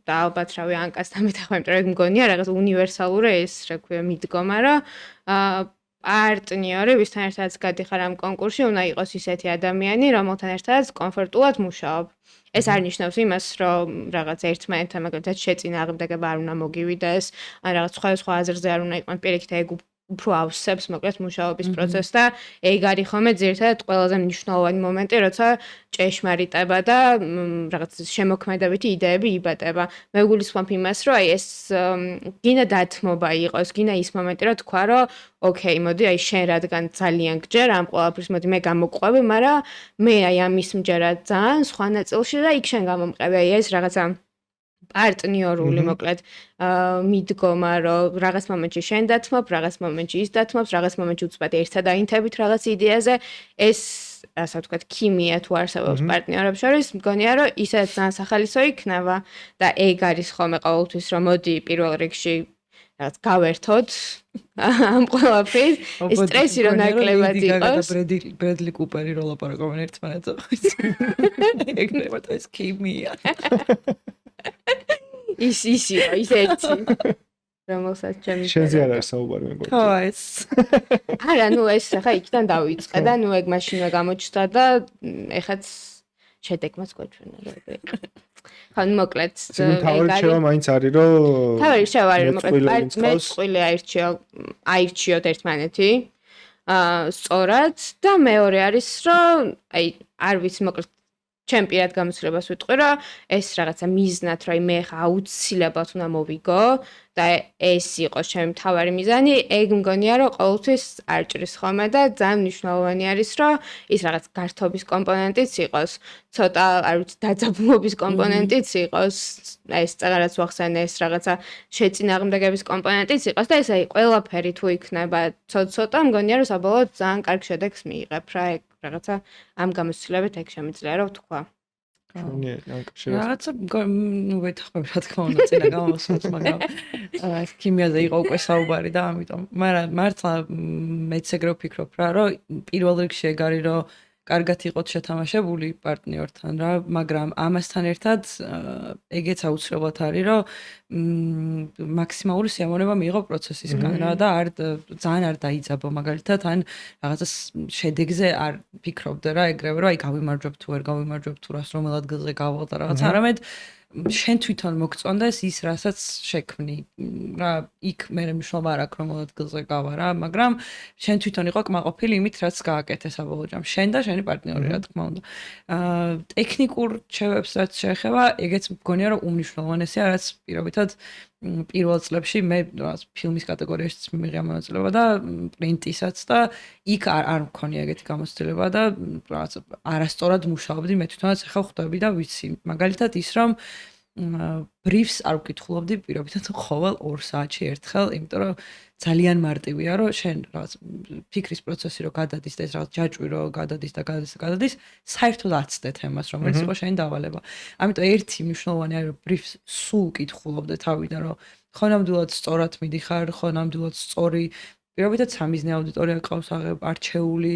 და ალბათ რავი ანკასთან მეთახმე, იმიტომ რომ ეგ მგონია რაღაც უნივერსალური ეს რა ქვია მიდგომა, რომ პარტნიორი, ვისთან ერთადაც გადიხარ ამ კონკურსში, უნდა იყოს ისეთი ადამიანი, რომელთან ერთადაც კომფორტულად მუშაობ. ეს არ ნიშნავს იმას, რომ რაღაც ერთმანეთთან მაგალითად შეწინააღმდეგება არ უნდა მოგივიდეს, ან რაღაც სხვა აზრზე არ უნდა იყვნენ, პირიქით ეგ უფრო ავსებს მოკლედ მუშაობის პროცესს და ეგ არის ხოლმე ძირითადად ყველაზე მნიშვნელოვანი მომენტი, როცა ჭეშმარიტება და რაღაც შემოქმედებითი იდეები იბადება. მე ვგულისხმობ იმას, რომ აი ეს გინდა დათმობა იყოს, გინდა ის მომენტი, რომ თქვა, რომ ოკეი, მოდი აი შენ რადგან ძალიან გჯერ ამ ყველაფრის, მოდი მე გამოგყვები, მაგრამ მე აი ამის მჯერა ძალიან სხვა ნაწილში და იქ შენ გამომყევი. აი ეს რაღაცა პარტნიორული მოკლედ მიდგომა, რომ რაღაც მომენტში შენ დათმობ, რაღაც მომენტში ის დათმობს, რაღაც მომენტში უცბად ერთად აინთებით რაღაც იდეაზე, ეს ასე ვთქვათ, ქიმია თუ არსებობს პარტნიორებს შორის, მგონია, რომ ისედაც ძალიან სახალისო იქნება და ეგ არის ხოლმე ყოველთვის, რომ მოდი პირველ რიგში რაღაც გავერთოთ ამ ყველაფრის, ეს სტრესი რომ ნაკლებად იყოს. ბრედლი კუპერი რო ლაპარაკობენ ერთმანეთზე. ეგრევე ეს ქიმია. ის ერთი რომელსაც ჩემი შენზე არ არის საუბარი მეგობრებო. ხო ეს არა ეს ხა იქიდან დავიწყე და ეგ მაშინვე გამოჩნდა და ეხაც შედეგმაც გვეჩვენა რა ეგრე. ხო მოკლედ თავი შევა მაინც არის რომ თავი შევა არის მოკლედ მეწყვილე აირჩიოთ ერთმანეთი სწორად და მეორე არის რომ აი არ ვიცი მოკლედ ჩემ პირად გამოცდილებას ვიტყვი, რომ ეს რაღაცა მიზნად, რომ მე ხა აუცილებლად უნდა მოვიგო და ეს იყოს ჩემი მთავარი მიზანი, ეგ მგონია, რომ ყოველთვის არ ჭრის ხოლმე და ძალიან მნიშვნელოვანი არის, რომ ის რაღაც გართობის კომპონენტიც იყოს, ცოტა, არ ვიცი, დაძაბულობის კომპონენტიც იყოს, ეს რაღაც ვახსენე, ეს რაღაცა შეწინააღმდეგების კომპონენტიც იყოს და ეს აი ყველაფერი თუ იქნება ცოტა, მგონია, რომ საბოლოოდ ძალიან კარგ შედეგს მიიღებ რა, ეგ რაღაცა ამ გამოცდილებით ეგ შემიძლია რომ ვთქვა. რაღაცა ვეთახმებ რა თქმა უნდა წინა გამოსვლას, მაგრამ ეს ქიმიაზე იყო უკვე საუბარი და ამიტომ, მაგრამ მართლა მეც ეგრე ვფიქრობ რა, რომ პირველ რიგში ეგ არის რომ კარგად იყოთ შეთამაშებული პარტნიორთან რა, მაგრამ ამასთან ერთად ეგეც აუცილებლად არის, რომ მაქსიმალური სიამოვნება მიიღო პროცესისგან რა და ძალიან არ დაიძაბო მაგალითად ან რაღაცა შედეგზე არ ფიქრობდე რა, ეგრევე რომ აი გავიმარჯვებ თუ ვერ გავიმარჯვებ თუ რას რომელ ადგილზე გავალ და რაღაც არამედ შენ თვითონ მოგწონდეს ის რასაც შექმნი რა იქ მე მნიშვნელობა არ აქვს რომელ ადგილზე გავა რა, მაგრამ შენ თვითონ იყო კმაყოფილი იმით რაც გააკეთე საბოლოო ჯამში შენ და შენი პარტნიორი რა თქმა უნდა. ტექნიკურ რჩევებს რაც შეეხება, ეგეც მგონია რომ უმნიშვნელოვანესია, რაც პირობითად პირველ წლებში მე ფილმის კატეგორიაშიც მიიღია მონაწილეობა და პრინტისაც და იქ არ მქონია ეგეთი გამოცდილება და რაღაც არასწორად მუშაობდი მე თვითონაც ახლა ხვდები და ვიცი მაგალითად ის რომ ბრიფს არ ვკითხულობდი პირობითად ყოველ 2 საათში ერთხელ, იმიტომ რომ ძალიან მარტივია რომ შენ რაღაც ფიქრის პროცესი რო გადადის და ეს რაღაც ჯაჭვი რო გადადის და გადადის, საერთოდ აცდე თემას, რომელიც იყო შენი დავალება. ამიტომ ერთი მნიშვნელოვანი არის რომ ბრიფს სულ ვკითხულობდე თავიდან, რომ ხო ნამდვილად სწორად მიდიხარ, ხო ნამდვილად სწორი, პირობითად სამიზნე აუდიტორია ყავს არჩეული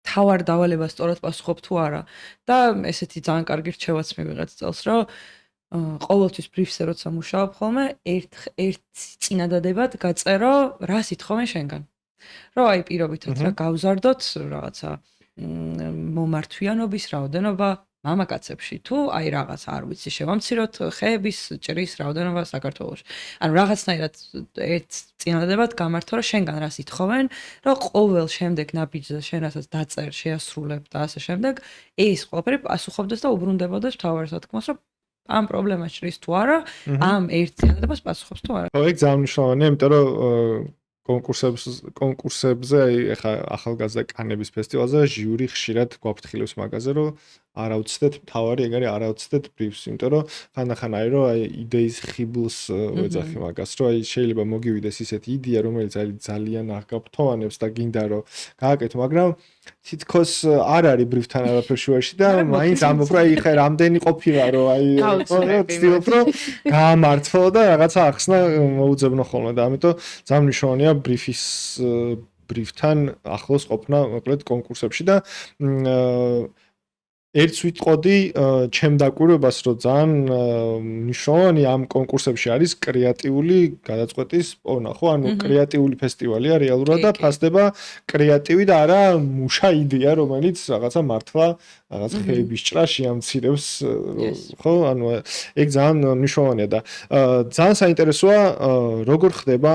თავარ დავალებას სწორად პასუხობ თუ არა და ესეთი ძალიან კარგი რჩევაც მივიღეთ წელს, რომ ყოველთვის ბრიფზე როცა მუშაობ ხოლმე ერთ წინადადებად გაწერო რა სიტყვენ შენგან. რომ აი პირობითად რა გავზარდოთ რაღაცა მომართვიანობის რაოდენობა მამაკაცებში თუ აი რაღაც არ ვიცი შევამციროთ ხეების ჭრის რაოდენობა საქართველოში. ანუ რაღაცნაირად ერთ წინადადებად გამართო რომ შენგან რა სიტყვენ, რომ ყოველ შემდეგ ნაბიჯზე შენ რასაც დაწერ, შეასრულებ და ასე შემდეგ, ეს ყველაფერი პასუხობდეს და უბრუნდებოდეს მთავარ სათქმოს, რომ ამ პრობლემას ჭრის თუ არა, ამ ერთ წინადადებას პასუხობს თუ არა. ხო, ეგ ძალიან მნიშვნელოვანია, იმიტომ რომ კონკურსებზე, აი ახლა ახალგაზრდა კანების ფესტივალზე ჟიური ხშირად გვაფრთხილებს მაგაზე, რომ არაუცდეთ თავარი ეგ არის არაუცდეთ ბრიფს, იმიტომ რომ ხანდახან არის რომ აი იდეის ხიბლს ვეძახი მაგას, რომ აი შეიძლება მოგივიდეს ისეთი იდეა, რომელიც არის ძალიან აღგაფრთოვანებს და გინდა რომ გააკეთო, მაგრამ თითქოს არ არის ბრიფთან არაფერ შუაში და მაინც ამბობ რომ აი ხე რამდენი ყოფილა რომ აი ვცდილობ რომ გაამართლო და რაღაცა ახსნა მოუძებნო ხოლმე და ამიტომ ძალიან მნიშვნელოვანია ბრიფთან ახლოს ყოფნა მოკლედ კონკურსებში და ერთს ვიტყოდი ჩემ დაკვირვებას რომ ძალიან მნიშვნელოვანი ამ კონკურსებში არის კრეატიული გადაწყვეტის პოვნა, ხო? ანუ კრეატიული ფესტივალია რეალურად და ფასდება კრეატივი და არა მუშა იდეა, რომელიც რაღაცა მართლა რაღაც ხეების ჭრაში ამცირებს, ხო? ანუ ეგ ძალიან მნიშვნელოვანია და ძალიან საინტერესოა როგორ ხდება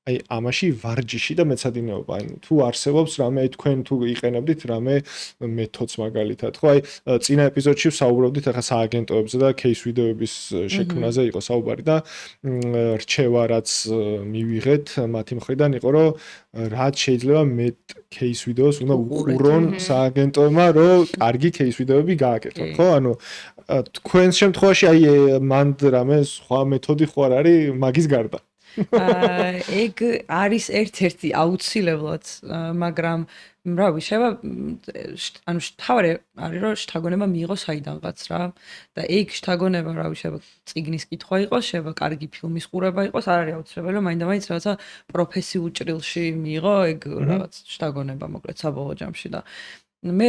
აი ამაში ვარჯიში და მეცადინეობა. აი თუ არსებობს რამე აი თქვენ თუ იყენებდით რამე მეთოდს მაგალითად, ხო? აი წინა ეპიზოდში ვსაუბრობდით ახლა სააგენტოებზე და кейს ვიდეოების შექმნაზე იყო საუბარი და რჩევა რაც მივიღეთ მათი მხრიდან იყო რომ რაც შეიძლება მეტ кейს ვიდეოს უნდა უყურონ სააგენტოებმა რომ კარგი кейს ვიდეოები გააკეთონ, ხო? ანუ თქვენს შემთხვევაში აი მანდ რამე სხვა მეთოდი ხო არ არის მაგის გარდა? ეგ არის ერთ-ერთი აუცილებლად, მაგრამ რავი, შევა ანუ თავარი არის რომ შთაგონება მიიღოს საიდანღაც რა და ეგ შთაგონება რავი შევა წიგნის კითხვა იყოს, შევა კარგი ფილმის ყურება იყოს, არ არის აუცილებელი, რომ მაინდა-მაინც რაღაცა პროფესიულ ჭრილში მიიღო ეგ რაღაც შთაგონება მოკლედ საბოლოო ჯამში და მე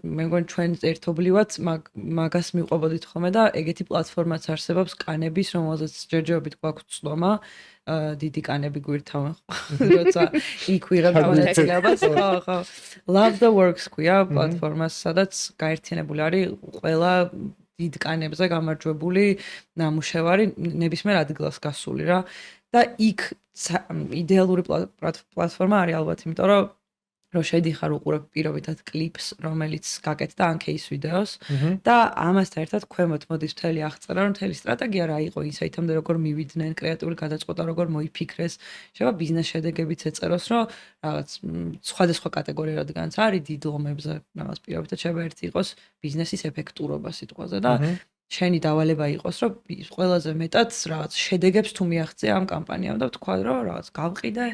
მგონი ჩვენ ერთობლივად მაგას მივყვებოდით ხოლმე და ეგეთი პლატფორმაც არსებობს კანების, რომელზეც ჯერჯერობით გვაქვს ცდომა, დიდი კანები გვირთავენ, როცა იქ ვიღებ მონაწილეობას, ხო. Love the Works ქვია პლატფორმას, სადაც გაერთიანებული არის ყველა დიდ კანებზე გამარჯვებული ნამუშევარი ნებისმიერ ადგილას გასული რა და იქ იდეალური პლატფორმა არის ალბათ, იმიტომ რომ შედიხარ უყურებ პირობითად კლიპს, რომელიც გაკეთდა ან кейს ვიდეოს და ამასთან ერთად ქვემოთ მოდის მთელი აღწერა, რომ მთელი სტრატეგია რა იყო ინსაიტამდე როგორ მივიდნენ, კრეატიული გადაწყვეტა როგორ მოიფიქრეს, შევა ბიზნეს შედეგებიც ეწეროს, რომ რაღაც სხვადასხვა კატეგორია რადგანაც არის დიდ ლომებზე, რაღაც პირობითად შეიძლება ერთი იყოს ბიზნესის ეფექტურობა სიტყვაზე და შენი დავალება იყოს, რომ ყველაზე მეტად რაღაც შედეგებს თუ მიაღწია ამ კამპანიამ და თქვა რომ რაღაც გავყიდე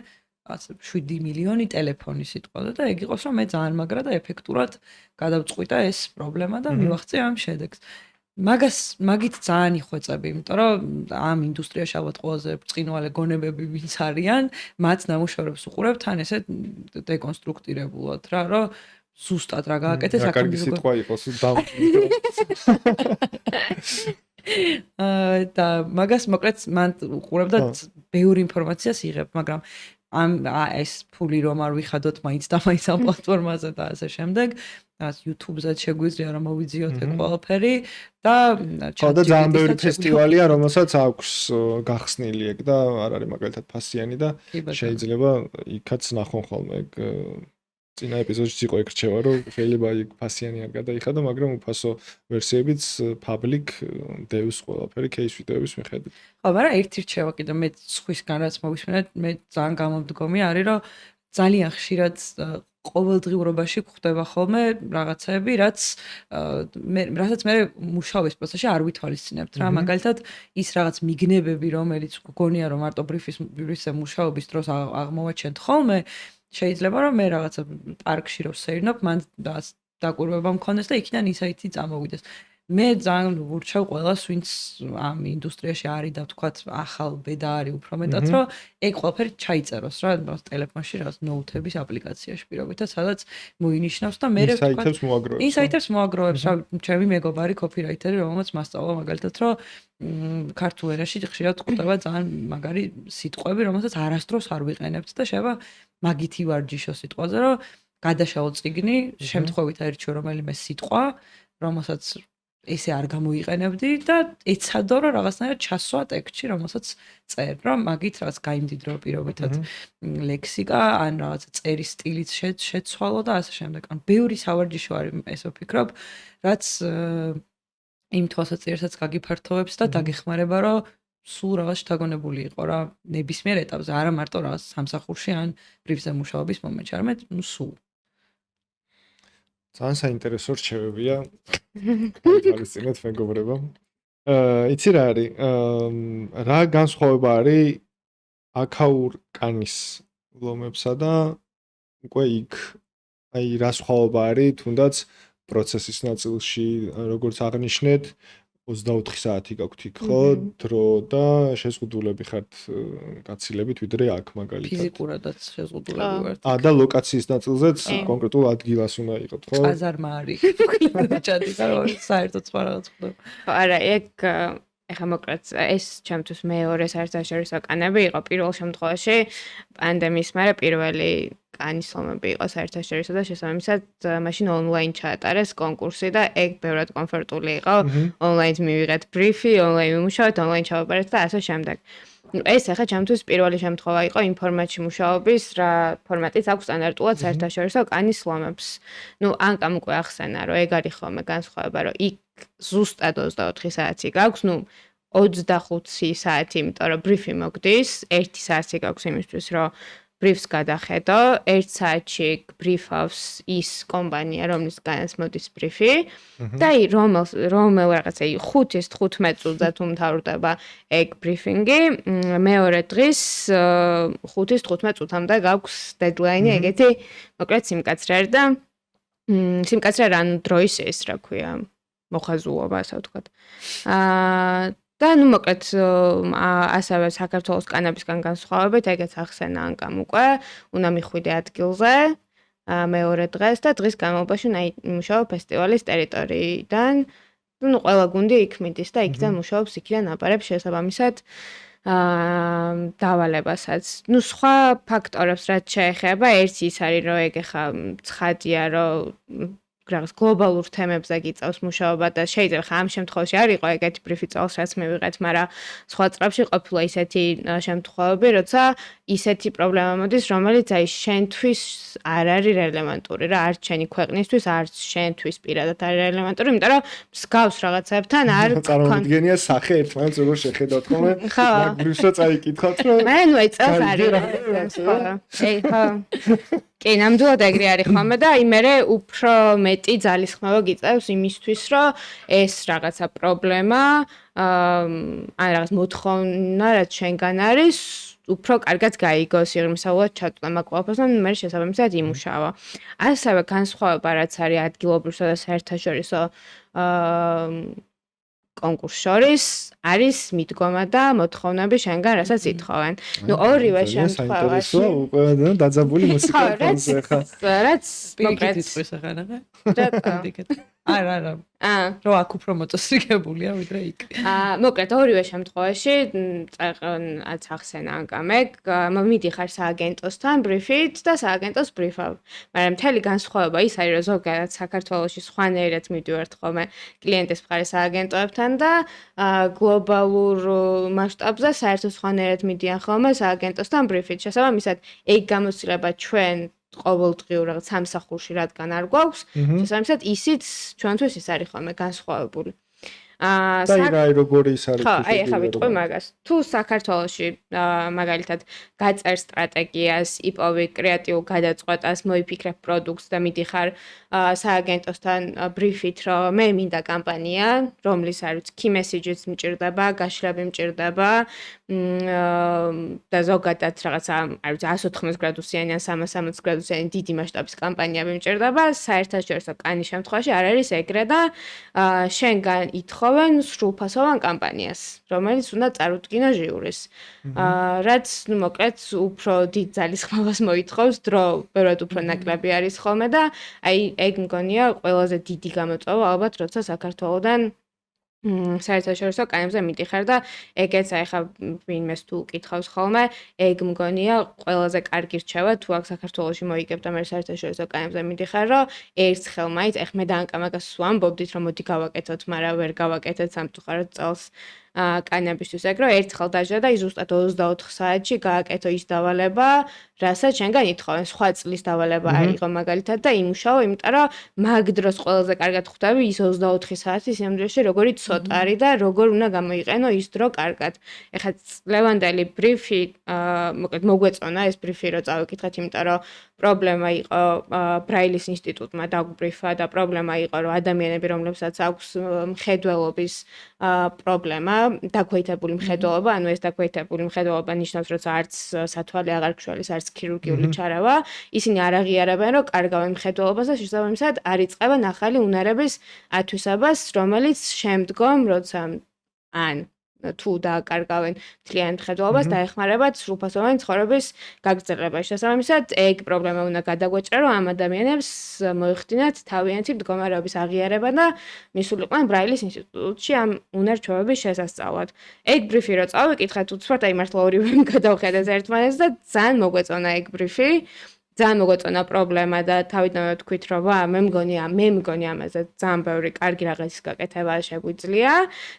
7 მილიონი ტელეფონი სიტყვაზე და ეგ იყოს რომ მე ძალიან მაგრა და ეფექტურად გადავწყვიტა ეს პრობლემა და მივაღწია ამ შედეგს. მაგით ძალიან იხვეწები, იმიტომ რომ ამ ინდუსტრიაში ალბათ ყველაზე ბრწყინვალე გონებები ვინც არიან, მათ ნამუშევრებს უყურებ თან ესე დეკონსტრუქტირებულად რა, რომ ზუსტად რა გააკეთეს აქ კარგი სიტყვა იყოს და მაგას მოკლედ მან უყურებ და ბევრი ინფორმაციას იღებ, მაგრამ ეს ფული რომ არ ვიხადოთ მაინც და მაინც ამ პლატფორმაზე და ასე შემდეგ, რაც YouTube-ზე შეგვიძლია რომ მოვიძიოთ ეგ ყველაფერი და ძალიან ბევრი ფესტივალია, რომელსაც აქვს გახსნილი ეგ და არ არის მაგალითად ფასიანი და შეიძლება იქაც ნახონ ხოლმე ეგ წინა ეპიზოდში იყო ეგ რჩევა, რომ შეიძლება იქ ფასიანი არ გადაიხადო, მაგრამ უფასო ვერსიებიც public დევს ყველაფერი кейს ვიდეოების მიხედვით. ხო, მაგრამ ერთი რჩევა კიდე მე სხვისგან რაც მოვისმენთ, მე ძალიან გამომდგომი არის, რომ ძალიან ხშირად ყოველდღიურობაში გვხდება ხოლმე რაღაცები, რასაც მე მუშაობის პროცესში არ ვითვალისწინებთ რა, მაგალითად ის რაღაც მიგნებები, რომელიც გგონია რომ მარტო ბრიფის მუშაობის დროს აღმოვაჩენთ ხოლმე შეიძლება რომ მე რაღაცა პარკში რო ვსეირნობ, მან დაკვირვება მქონდეს და იქიდან ინსაიტი წამოვიდეს. მე ძალიან ვურჩევ ყველას, ვინც ამ ინდუსტრიაში არის და ვთქვათ, ახალ ბედა არის უფრო მეტად, რომ ეგ ყველაფერი ჩაიწეროს რა, ტელეფონში რაღაც ნოუთების აპლიკაციაში პირობითად, სადაც მოინიშნავს და მე ვთქვათ, ინსაიტებს მოაგროვებს, რა, ჩემი მეგობარი კოპირაიტერი, რომელმაც მასწავლა მაგალითად, რომ ქართულ ენაში ხშირად გვხვდება ძალიან მაგარი სიტყვები, რომელსაც არასდროს არ ვიყენებთ და შეიძლება მაგითი ვარჯიშო სიტყვაზე, რომ გადაშაო წიგნი, შემთხვევით აირჩიო რომელიმე სიტყვა, რომელსაც ესე არ გამოიყენებდი და ეცადო რომ რაღაცნაირად ჩასვა ტექსტში, რომელსაც წერ, რომ მაგით რაღაც გაიმდიდრო პირობითად ლექსიკა, ან რაღაც წერის სტილიც შეცვალო და ასე შემდეგ. ან ბევრი სავარჯიშო არის, ესე ვფიქრობ, რაც იმ თვალსაჩინოებსაც გაგიფართოვებს და დაგეხმარება, რომ სულ რაღაც შთაგონებული იყო რა, ნებისმიერ ეტაპზე, არა მარტო რაღაც სამსახურში ან ბრიფზე მუშაობის მომენტში, არამედ სულ. ძალიან საინტერესო რჩევებია. თვალისწინეთ მეგობრებო. იცი რა არის? რა განსხვავება არის აქაურ კანის ლომებსა და უკვე იქ აი რა სხვაობა არის თუნდაც პროცესის ნაწილში, როგორც აღნიშნეთ 24 საათი გაქვთ იქ ხო დრო და შეზღუდულები ხართ გაცილებით ვიდრე აქ მაგალითად. ფიზიკურადაც შეზღუდულები ვართ. და ლოკაციის ნაწილზეც კონკრეტულ ადგილას უნდა იყოთ ხო? ყაზარმა არის. ჩადი და საერთოდ სხვა რაღაც ხდება. არა, ეხა მოკლედ ეს ჩემთვის მეორე საერთაშორისო კანები იყო პირველ შემთხვევაში პანდემიის მერე პირველი კანის ლომები იყო საერთაშორისო და შესაბამისად მაშინ ონლაინ ჩაატარეს კონკურსი და ეგ ბევრად კომფორტული იყო. ონლაინ მივიღეთ ბრიფი, ონლაინ ვიმუშავეთ, ონლაინ ჩავაბარეთ და ასე შემდეგ. ეს ახლა ჩემთვის პირველი შემთხვევა იყო იმ ფორმატში მუშაობის, რა ფორმატიც აქვს სტანდარტულად საერთაშორისო კანის ლომებს. ან კამ უკვე ახსენა, რომ ეგ არის ხოლმე განსხვავება, რომ იქ ზუსტად 24 საათი გაქვს, 25 საათი, იმიტომ რომ ბრიფი მოგდის, 1 საათი გაქვს იმისთვის, რომ ბრიფს გადახედო, 1 საათში ბრიფავს ის კომპანია, რომლისგანაც მოდის ბრიფი და რომელ რაღაცა 5-ის 15 წუთზე თუ მთავრდება ეგ ბრიფინგი, მეორე დღის 5-ის 15 წუთამდე გაქვს დედლაინი, ეგეთი მოკლედ სიმკაცრე და სიმკაცრე ან დროის ეს რა ქვია, მოხაზულობა ასე ვთქვათ. და მოკლედ ასევე საქართველოს კანაბისგან განსხვავებით, ეგეც ახსენა ანკამ უკვე, უნდა მიხვიდე ადგილზე მეორე დღეს და დღის განმავლობაში უნდა იმუშაო ფესტივალის ტერიტორიიდან. ყველა გუნდი იქ მიდის და იქიდან მუშაობს, იქიდან აპარებს შესაბამისად დავალებასაც. სხვა ფაქტორებს რაც შეეხება, ერთი ის არის, რომ ეგ ხა ცხადია, რომ რაღაც გლობალურ თემებზე გიწევს მუშაობა და შეიძლება ხა ამ შემთხვევაში არ იყო ეგეთი ბრიფი წელს რაც მივიღეთ, მაგრამ სხვა წლებში ყოფილა ისეთი შემთხვევები, როცა ისეთი პრობლემა მოდის, რომელიც აი შენთვის არ არის რელევანტური რა, არც შენი ქვეყნისთვის, არც შენთვის პირადად არის რელევანტური, იმიტომ რომ მსგავს რაღაცებთან არ წარმოვიდგენია სახე ერთმანეთს როგორ შეხედავთ ხოლმე, მაგ ბრიფსო წაიკითხავთ რომ მე აი წელს არის ხო. კი, ნამდვილად ეგრე არის ხოლმე და აი მე უფრო მეტი ძალისხმევა გიწევს იმისთვის, რომ ეს რაღაცა პრობლემა, ან რაღაც მოთხოვნა, რაც შენგან არის, უფრო კარგად გაიგოს, იღრმისავლად ჩაწვდა მაგ ყველაფერს და მე შესაბამისად იმუშავა. ასევე განსხვავება რაც არის ადგილობრივსა და საერთაშორისო კონკურს შორის არის მიდგომა და მოთხოვნები შენგან, რასაც ითხოვენ. ორივე შემთხვევაში უკვე დაძაბული მუსიკა ხალხზე ხა. რაც მოკლედ იწვის ახლა რა. არა. რო აქ უფრო მოწესრიგებულია ვიდრე იქ. მოკლედ ორივე შემთხვევაში წაყენაც ახსენა ანკამეგ, მიდიხარ სააგენტოსთან ბრიფით და სააგენტოს ბრიფავ. მაგრამ მთელი განსხვავება ის არის, რომ ზოგადად საქართველოში სხვანაირად მივდივართ ხოლმე კლიენტის მხარეს სააგენტოებთან და გლობალურ მასშტაბზე საერთოდ სხვანაირად მიდიან ხოლმე სააგენტოსთან ბრიფით. შესაბამისად, ეგ გამოცდილება ჩვენ ყოველდღიურ რაღაც სამსახურში რადგან არ გვაქვს, შესაბამისად ისიც ჩვენთვის ის არის ხოლმე განსხვავებული. და აი როგორი ის არის? ხო, აი ახლა ვიტყვი მაგას. თუ საქართველოში მაგალითად გაწერ სტრატეგიას, იპოვი კრეატიულ გადაწყვეტას, მოიფიქრებ პროდუქტს და მიდიხარ სააგენტოსთან ბრიფით, რომ მე მინდა კამპანია, რომლის არის key message-იც მჭირდება, გაშლები მჭირდება და ზოგადად რაღაცა, არ ვიცი, 180 გრადუსიანი ან 360 გრადუსიანი დიდი მასშტაბის კამპანიები მჭირდება, საერთაშორისო კანის შემთხვევაში არ არის ეგრე და შენგან ითხოვენ სრულფასოვან კამპანიას, რომელიც უნდა წარუდგინო ჟიურის. რაც მოკლედ უფრო დიდ ძალისხმევას მოითხოვს, დრო ბევრად უფრო ნაკლები არის ხოლმე და აი ეგ მგონია ყველაზე დიდი გამოწვევა ალბათ, როცა საქართველოდან საერთაშორისო კანებზე მიდიხარ და ეგეც აი ხა ვინმეს თუ უკითხავს ხოლმე, ეგ მგონია ყველაზე კარგი რჩევა თუ აქ საქართველოში მოიგებ და მე საერთაშორისო კანებზე მიდიხარ, რომ ერთხელ მაინც ეხ მე და ანკა მაგას ვამბობდით, რომ მოდი გავაკეთოთ, მაგრამ ვერ გავაკეთეთ სამწუხაროდ წელს კანებისთვის ეგ რომ ერთხელ დაჟდა და ზუსტად 24 საათში გააკეთო ის დავალება, რასაც შენგან ითხოვენ. სხვა წლის დავალება არ იყო მაგალითად და იმუშაო, იმიტომ რომ მაგ დროს ყველაზე კარგად ხვდები ის 24 საათის იმ დროში როგორი ცოტა არის და როგორ უნდა გამოიყენო ის დრო კარგად. ეხლა წლევანდელი ბრიფი მოკლედ მოგვეწონა ეს ბრიფი რომ წავიკითხეთ, იმიტომ რომ პრობლემა იყო ბრაილის ინსტიტუტმა დაგვბრიფა და პრობლემა იყო რომ ადამიანები რომლებსაც აქვს მხედველობის პრობლემა, დაქვეითებული მხედველობა, ანუ ეს დაქვეითებული მხედველობა ნიშნავს, რომ არც სათვალე აღარ გშველის, არც ქირურგიული ჩარავა, ისინი არ აღიარებენ, რომ კარგავენ მხედველობას და შესაბამისად არ იწყებენ ახალი უნარების ათვისებას, რომელიც შემდგომ, როცა ან თუ დააკარგავენ მთლიან მხედველობას, დაეხმარებათ სრულფასოვანი ცხოვრების გაგრძელებაში. შესაბამისად, ეგ პრობლემა უნდა გადაგვეჭრა, რომ ამ ადამიანებს მოეხდინათ თავიანთი მდგომარეობის აღიარება და მისულიყვნენ ბრაილის ინსტიტუტში ამ უნარ-ჩვევების შესასწავლად. ეგ ბრიფი რო წავიკითხეთ, უცბად აი მართლა ორივე გადავხედეთ ერთმანეთს და ძალიან მოგვეწონა ეგ ბრიფი. ძალიან მოგვეწონა პრობლემა და თავიდანვე ვთქვით, რომ მე მგონი ამაზე ძალიან ბევრი კარგი რაღაცის გაკეთება შეგვიძლია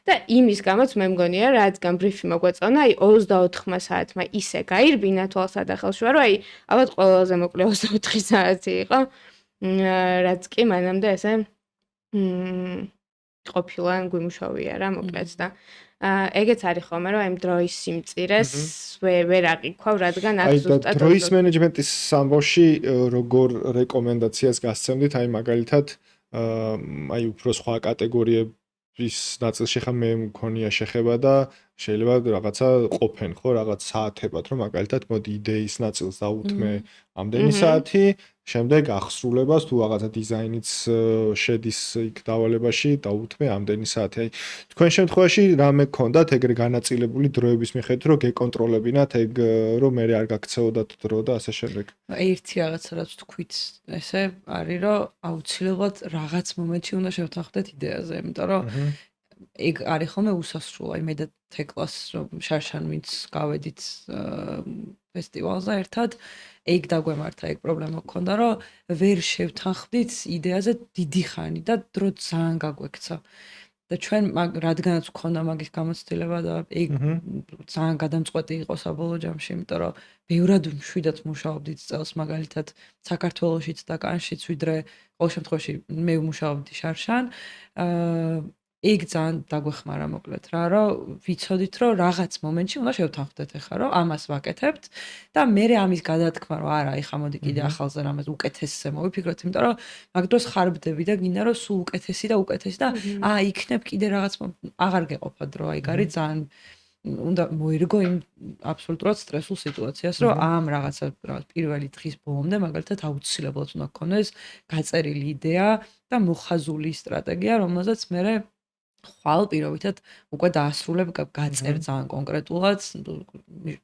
და იმის გამოც მე მგონია, რადგან ბრიფი მოგვეწონა, აი 24 საათმა ისე გაირბინა თვალსადახელში, რომ აი ალბათ ყველაზე მოკლე 24 საათი იყო, რაც კი მანამდე ესე ყოფილა გვიმუშავია რა მოკლედ და ეგეც არის ხოლმე რომ ამ დროის სიმწირეს ვერ აყიქვავ, რადგან აქ ზუსტად აი დროის მენეჯმენტის სამბავში როგორ რეკომენდაციას გასცემდით, აი მაგალითად აი უფრო სხვა კატეგორიების ნაწილში ხა მე მქონია შეხება და შეიძლება რაღაცა ყოფენ ხო რაღაც საათებად, რომ მაგალითად მოდი იდეის ნაწილს დაუთმე ამდენი საათი, შემდეგ აღსრულებას თუ რაღაცა დიზაინიც შედის იქ დავალებაში, დაუთმე ამდენი საათი. აი თქვენ შემთხვევაში რამე გქონდათ ეგრე განაწილებული დროების მიხედვით, რომ გეკონტროლებინათ ეგ, რომ მე არ გაქცეოდათ დრო და ასე შემდეგ. ერთი რაღაცა რაც თქვით, ესე არის, რომ აუცილებლად რაღაც მომენტში უნდა შევთანხმდეთ იდეაზე, იმიტომ რომ ეგ არის ხოლმე უსასრულო. აი მე და თეკლას რომ შარშან ვინც გავედით ფესტივალზე ერთად, ეგ დაგვემართა, ეგ პრობლემა გქონდა, რომ ვერ შევთანხმდით იდეაზე დიდი ხანი და დრო ძალიან გაგვექცა. და ჩვენ რადგანაც გქონდა მაგის გამოცდილება და ეგ ძალიან გადამწყვეტი იყო საბოლოო ჯამში, იმიტომ რომ ბევრად მშვიდად მუშაობდით წელს მაგალითად საქართველოშიც და კანშიც, ვიდრე ყოველ შემთხვევაში მე ვმუშაობდი შარშან. ეგ ძალიან დაგვეხმარა მოკლედ რა, რომ ვიცოდით, რომ რაღაც მომენტში უნდა შევთანხმდეთ ახლა, რომ ამას ვაკეთებთ და მე ამის გადათქმა, რომ არა, ეხა მოდი კიდე ახალზე რამეს უკეთესზე მოვიფიქროთ, იმიტომ რომ მაგ დროს ხარბდები და გინდა რომ სულ უკეთესი და უკეთესი და იქნებ კიდე რაღაც აღარ გეყოფა დრო, აი გარი ძალიან უნდა მოერგო იმ აბსოლუტურად სტრესულ სიტუაციას, რომ ამ რაღაცა პირველი დღის ბოლომდე მაგალითად აუცილებლად უნდა გქონდეს გაწერილი იდეა და მოხაზული სტრატეგია, რომელზეც მე ხვალ პირობითად უკვე დაასრულებ გაწერ ძალიან კონკრეტულად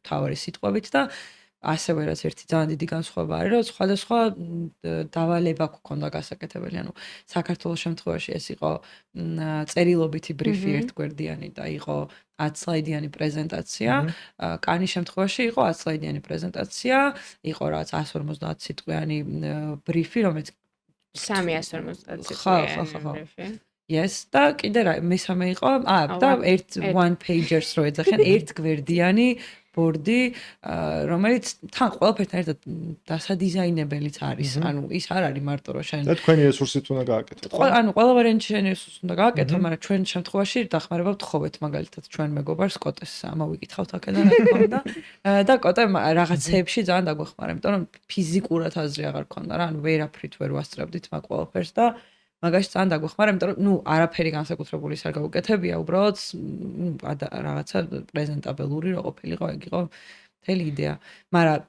თავარი სიტყვებით და ასევე რაც ერთი ძალიან დიდი განსხვავება არის, რომ სხვადასხვა დავალება გქონდა გასაკეთებელი. ანუ საქართველოს შემთხვევაში ეს იყო წერილობითი ბრიფი ერთგვერდიანი და იყო 10 სლაიდიანი პრეზენტაცია. კანის შემთხვევაში იყო 10 სლაიდიანი პრეზენტაცია, იყო რაღაც 150 სიტყვიანი ბრიფი, რომელიც 350 სიტყვიანი ბრიფი. Yes, და კიდე რა მესამე იყო, და one pagers რო ეძახიან, ერთგვერდიანი ბორდი, რომელიც თან ყველაფერთან ერთად დასადიზაინებელიც არის. ანუ ის არ არის მარტო რომ შენ და თქვენი რესურსით უნდა გააკეთოთ. ანუ ყველა ვარიანტი შენი რესურსით უნდა გააკეთო, მაგრამ ჩვენ შემთხვევაში დახმარებავთ ხოვეთ მაგალითად ჩვენ მეგობარს კოტეს ამოვიკითხავთ აქედან რა თქმა უნდა. და კოტე რაღაცეებში ძალიან დაგვეხმარა, იმიტომ რომ ფიზიკურად აზრი აღარ ქონდა რა, ანუ ვერაფრით ვერ ვასწრებდით მაგ ყველაფერს და მაგაში ძალიან დაგვეხმარა, იმიტომ რომ არაფერი განსაკუთრებული არ გაუკეთებია, უბრალოდ რაღაცა პრეზენტაბელური რო ყოფილიყო, ეგ იყო მთელი იდეა. მაგრამ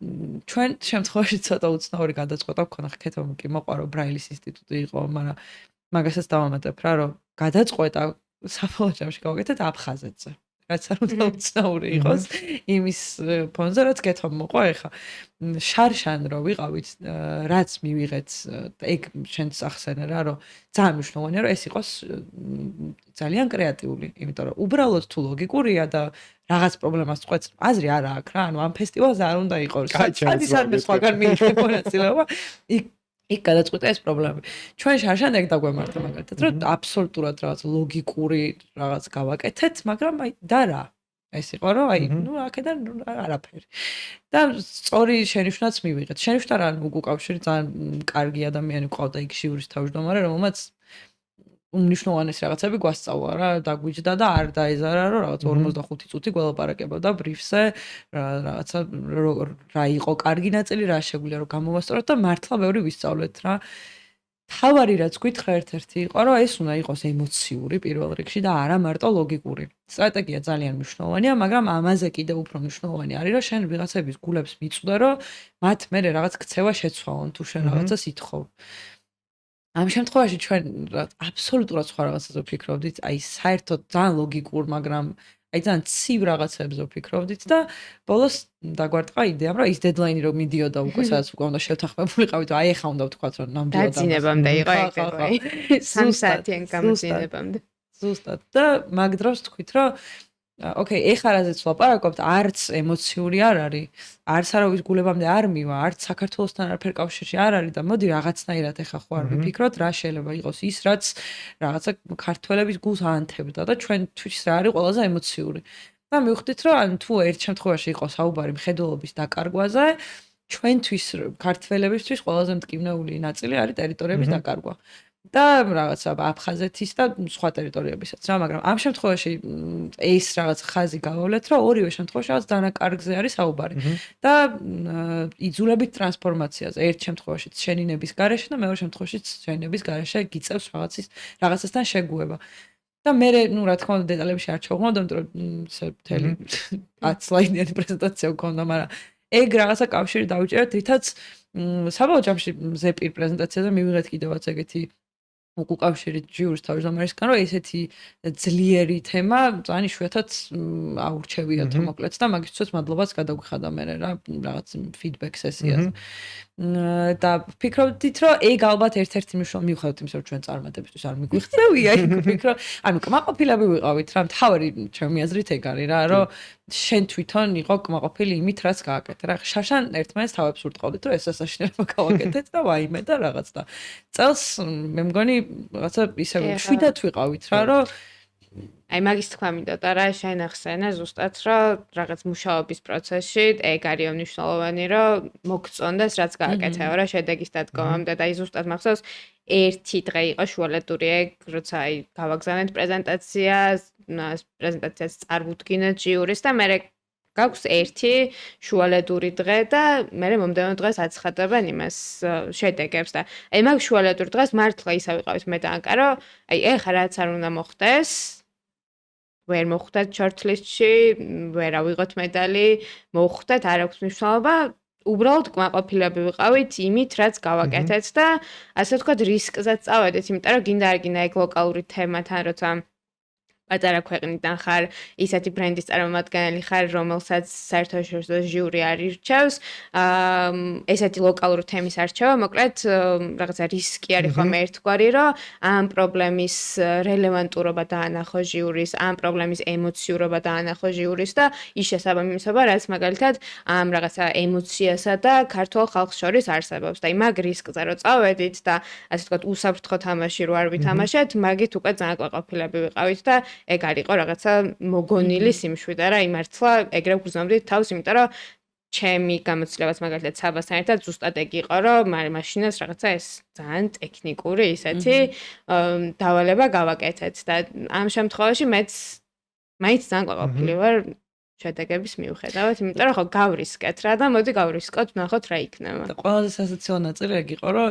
ჩვენ შემთხვევაში ცოტა უცნაური გადაწყვეტა გქონდა, ხეთო კი მოყარო ბრაილის ინსტიტუტი იყო, მაგრამ მაგასაც დავამატებ რა, რომ გადაწყვეტა საბოლოო ჯამში გავაკეთეთ აფხაზეთზე. რაც არ უნდა უცნაური იყოს იმის ფონზე, რაც გეთომ მოყვა ეხა. შარშან რო ვიყავით, რაც მივიღეთ, ეგ შენც ახსენე რა, რომ ძალიან მნიშვნელოვანია, რომ ეს იყოს ძალიან კრეატიული, იმიტომ რომ უბრალოდ თუ ლოგიკურია და რაღაც პრობლემას წყვეტს, აზრი არ აქვს რა, ანუ ამ ფესტივალზე არ უნდა იყოს. სადის არ სხვაგან მიიღება მონაწილეობა. იქ გადაწყვეტა ეს პრობლემები. ჩვენ შარშან ეგ დაგვემართა მაგალითად, რომ აბსოლუტურად რაღაც ლოგიკური რაღაც გავაკეთეთ, მაგრამ აი და რა. ეს იყო რომ აი, აქედან არაფერი. და სწორი შენიშვნაც მივიღეთ. შენიშვნა რა უკავშირი ძალიან კარგი ადამიანი ყავდა იქ ჟიურის თავმჯდომარე, რომელმაც უმნიშვნელოვანესი რაღაცები გვასწავლა რა, დაგვიჯდა და არ დაეზარა, რომ რაღაც 45 წუთი გველაპარაკებოდა ბრიფზე, რაღაცა რა იყო კარგი ნაწილი, რა შეგვიძლია რომ გამოვასწოროთ და მართლა ბევრი ვისწავლეთ რა. თავარი რაც გითხრა ერთ-ერთი იყო, რომ ეს უნდა იყოს ემოციური პირველ რიგში და არა მარტო ლოგიკური. სტრატეგია ძალიან მნიშვნელოვანია, მაგრამ ამაზე კიდევ უფრო მნიშვნელოვანი არის, რომ შენ ვიღაცების გულებს მიწვდე, რომ მათ მერე რაღაც ქცევა შეცვალონ თუ შენ რაღაცას ითხოვ. ამ შემთხვევაში ჩვენ აბსოლუტურად სხვა რაღაცაზე ვფიქრობდით, აი საერთოდ ძალიან ლოგიკურ, მაგრამ აი ძალიან ცივ რაღაცებზე ვფიქრობდით და ბოლოს დაგვარტყა იდეამ, რომ ის დედლაინი რომ მიდიოდა უკვე სადაც უკვე უნდა შევთანხმებულიყავით, აი ახლა უნდა ვთქვათ, რომ ნამდვილად დაძინებამდე იყო ეგრევე. 3 საათიან გამოძინებამდე. ზუსტად და მაგ დროს თქვით, რომ ოკეი, ეხლა რაზეც ვლაპარაკობთ, არც ემოციური არ არის, არც არავის გულებამდე არ მივა, არც საქართველოსთან არაფერ კავშირში არ არის და მოდი რაღაცნაირად ეხლა ხო არ ვიფიქროთ, რა შეიძლება იყოს ის, რაც რაღაცა ქართველების გულს აანთებდა და ჩვენთვის რა არის ყველაზე ემოციური. და მივხვდით, რომ ან თუ ერთ შემთხვევაში იყო საუბარი მხედველობის დაკარგვაზე, ჩვენთვის ქართველებისთვის ყველაზე მტკივნეული ნაწილი არის ტერიტორიების დაკარგვა. და რაღაცა აფხაზეთის და სხვა ტერიტორიებისაც რა, მაგრამ ამ შემთხვევაში ეს რაღაც ხაზი გავავლეთ, რომ ორივე შემთხვევაში რაღაც დანაკარგზე არის საუბარი. და იძულებით ტრანსფორმაციაზე, ერთ შემთხვევაში შენინების გარეშე და მეორე შემთხვევაში შენინების გარეშე გიწევს რაღაცასთან შეგუება. და მე ნუ რა თქმა უნდა დეტალებში არ ჩავღმავთ, იმიტომ რომ მთელი 10 სლაიდიანი პრეზენტაცია გქონდა, მაგრამ ეგ რაღაცა კავშირი დავიჭერეთ, რითაც საბოლოო ჯამში ზეპირ პრეზენტაციაზე მივიღეთ კიდევაც ეგეთი უკავშირით ჯიურის თავმჯდომარესთან, რომ ესეთი ძლიერი თემა ძალიან იშვიათად აურჩევიათ მოკლედ და მაგისთვისაც მადლობას გადაგვიხადა მე რა რაღაც ფიდბექ სესიაზე. და ვფიქრობდით, რომ ეგ ალბათ ერთ-ერთი მიუხედავად იმისა, რომ ჩვენ წარმატებისთვის არ მიგვიღწევია, იქ ვფიქრობ, ანუ კმაყოფილები ვიყავით რა, მთავარი ჩემი აზრით ეგ არის რა, რომ შენ თვითონ იყო კმაყოფილი იმით, რაც გააკეთე რა. შაშან ერთმანეთს თავებს ურტყავდით, რომ ეს სასაშინელება გავაკეთეთ და ვაიმე და რაღაც და წელს მე მგონი რაღაცა ისე შვიდათ ვიყავით რა, რომ აი მაგის თქვა მინდოდა რა, შენ ახსენე ზუსტად, რომ რაღაც მუშაობის პროცესში ეგ არის მნიშვნელოვანი, რომ მოგწონდეს რაც გააკეთეო რა შედეგის დადგომამდე და აი ზუსტად მახსოვს ერთი დღე იყო შუალედური ეგ, როცა აი გავაგზავნეთ პრეზენტაციას წარვუდგინეთ ჯიურის და მე გაქვს ერთი შუალედური დღე და მე მომდევნო დღეს აცხადებენ იმას შედეგებს და აი მაგ შუალედურ დღეს მართლა ისა ვიყავით მე და ანკა, რომ აი ეხლა რაც არ უნდა მოხდეს ვერ მოხვდეთ shortlist-ში, ვერ ავიღოთ медаლი, მოხვდეთ, არ აქვს მნიშვნელობა, უბრალოდ კმაყოფილები ვიყავით იმით, რაც გავაკეთეთ და ასე ვთქვათ, რისკზეც წავედით, იმიტომ რომ გინდა არ გინდა ეგ ლოკალური თემათან, როცა პატარა ქვეყნიდან ხარ, ისეთი ბრენდის წარმომადგენელი ხარ, რომელსაც საერთაშორისო ჟიური არირჩევს, ესეთი ლოკალური თემის არჩევა, მოკლედ რაღაცა რისკი არის ხოლმე ერთგვარი, რომ ამ პრობლემის რელევანტურობა დაანახო ჟიურის, ამ პრობლემის ემოციურობა დაანახო ჟიურის და ის შესაბამისობა, რაც მაგალითად ამ რაღაცა ემოციასა და ქართულ ხალხს შორის არსებობს. და მაგ რისკზე რო წავედით და ასე ვთქვათ, უსაფრთხო თამაში რო არ ვითამაშეთ, მაგით უკვე ძალიან კმაყოფილები ვიყავით და ეგ არისო რაღაცა მოგონილი სიმშვიდე და რა იმართლა ეგრე ვგრძნობდით თავს, იმიტომ რომ ჩემი გამოცდილებაც მაგალითად საბასთან ერთად ზუსტად ეგ იყო, რომ მაშინაც რაღაცა ეს ძალიან ტექნიკური ისეთი დავალება გავაკეთეთ და ამ შემთხვევაში მეც მაინც ძალიან კმაყოფილი ვარ შედეგების მიუხედავად, იმიტომ რომ ხო გავრისკეთ რა და მოდი გავრისკოთ, ნახოთ რა იქნება. და ყველაზე სასაცილო ნაწილი ეგ იყო, რომ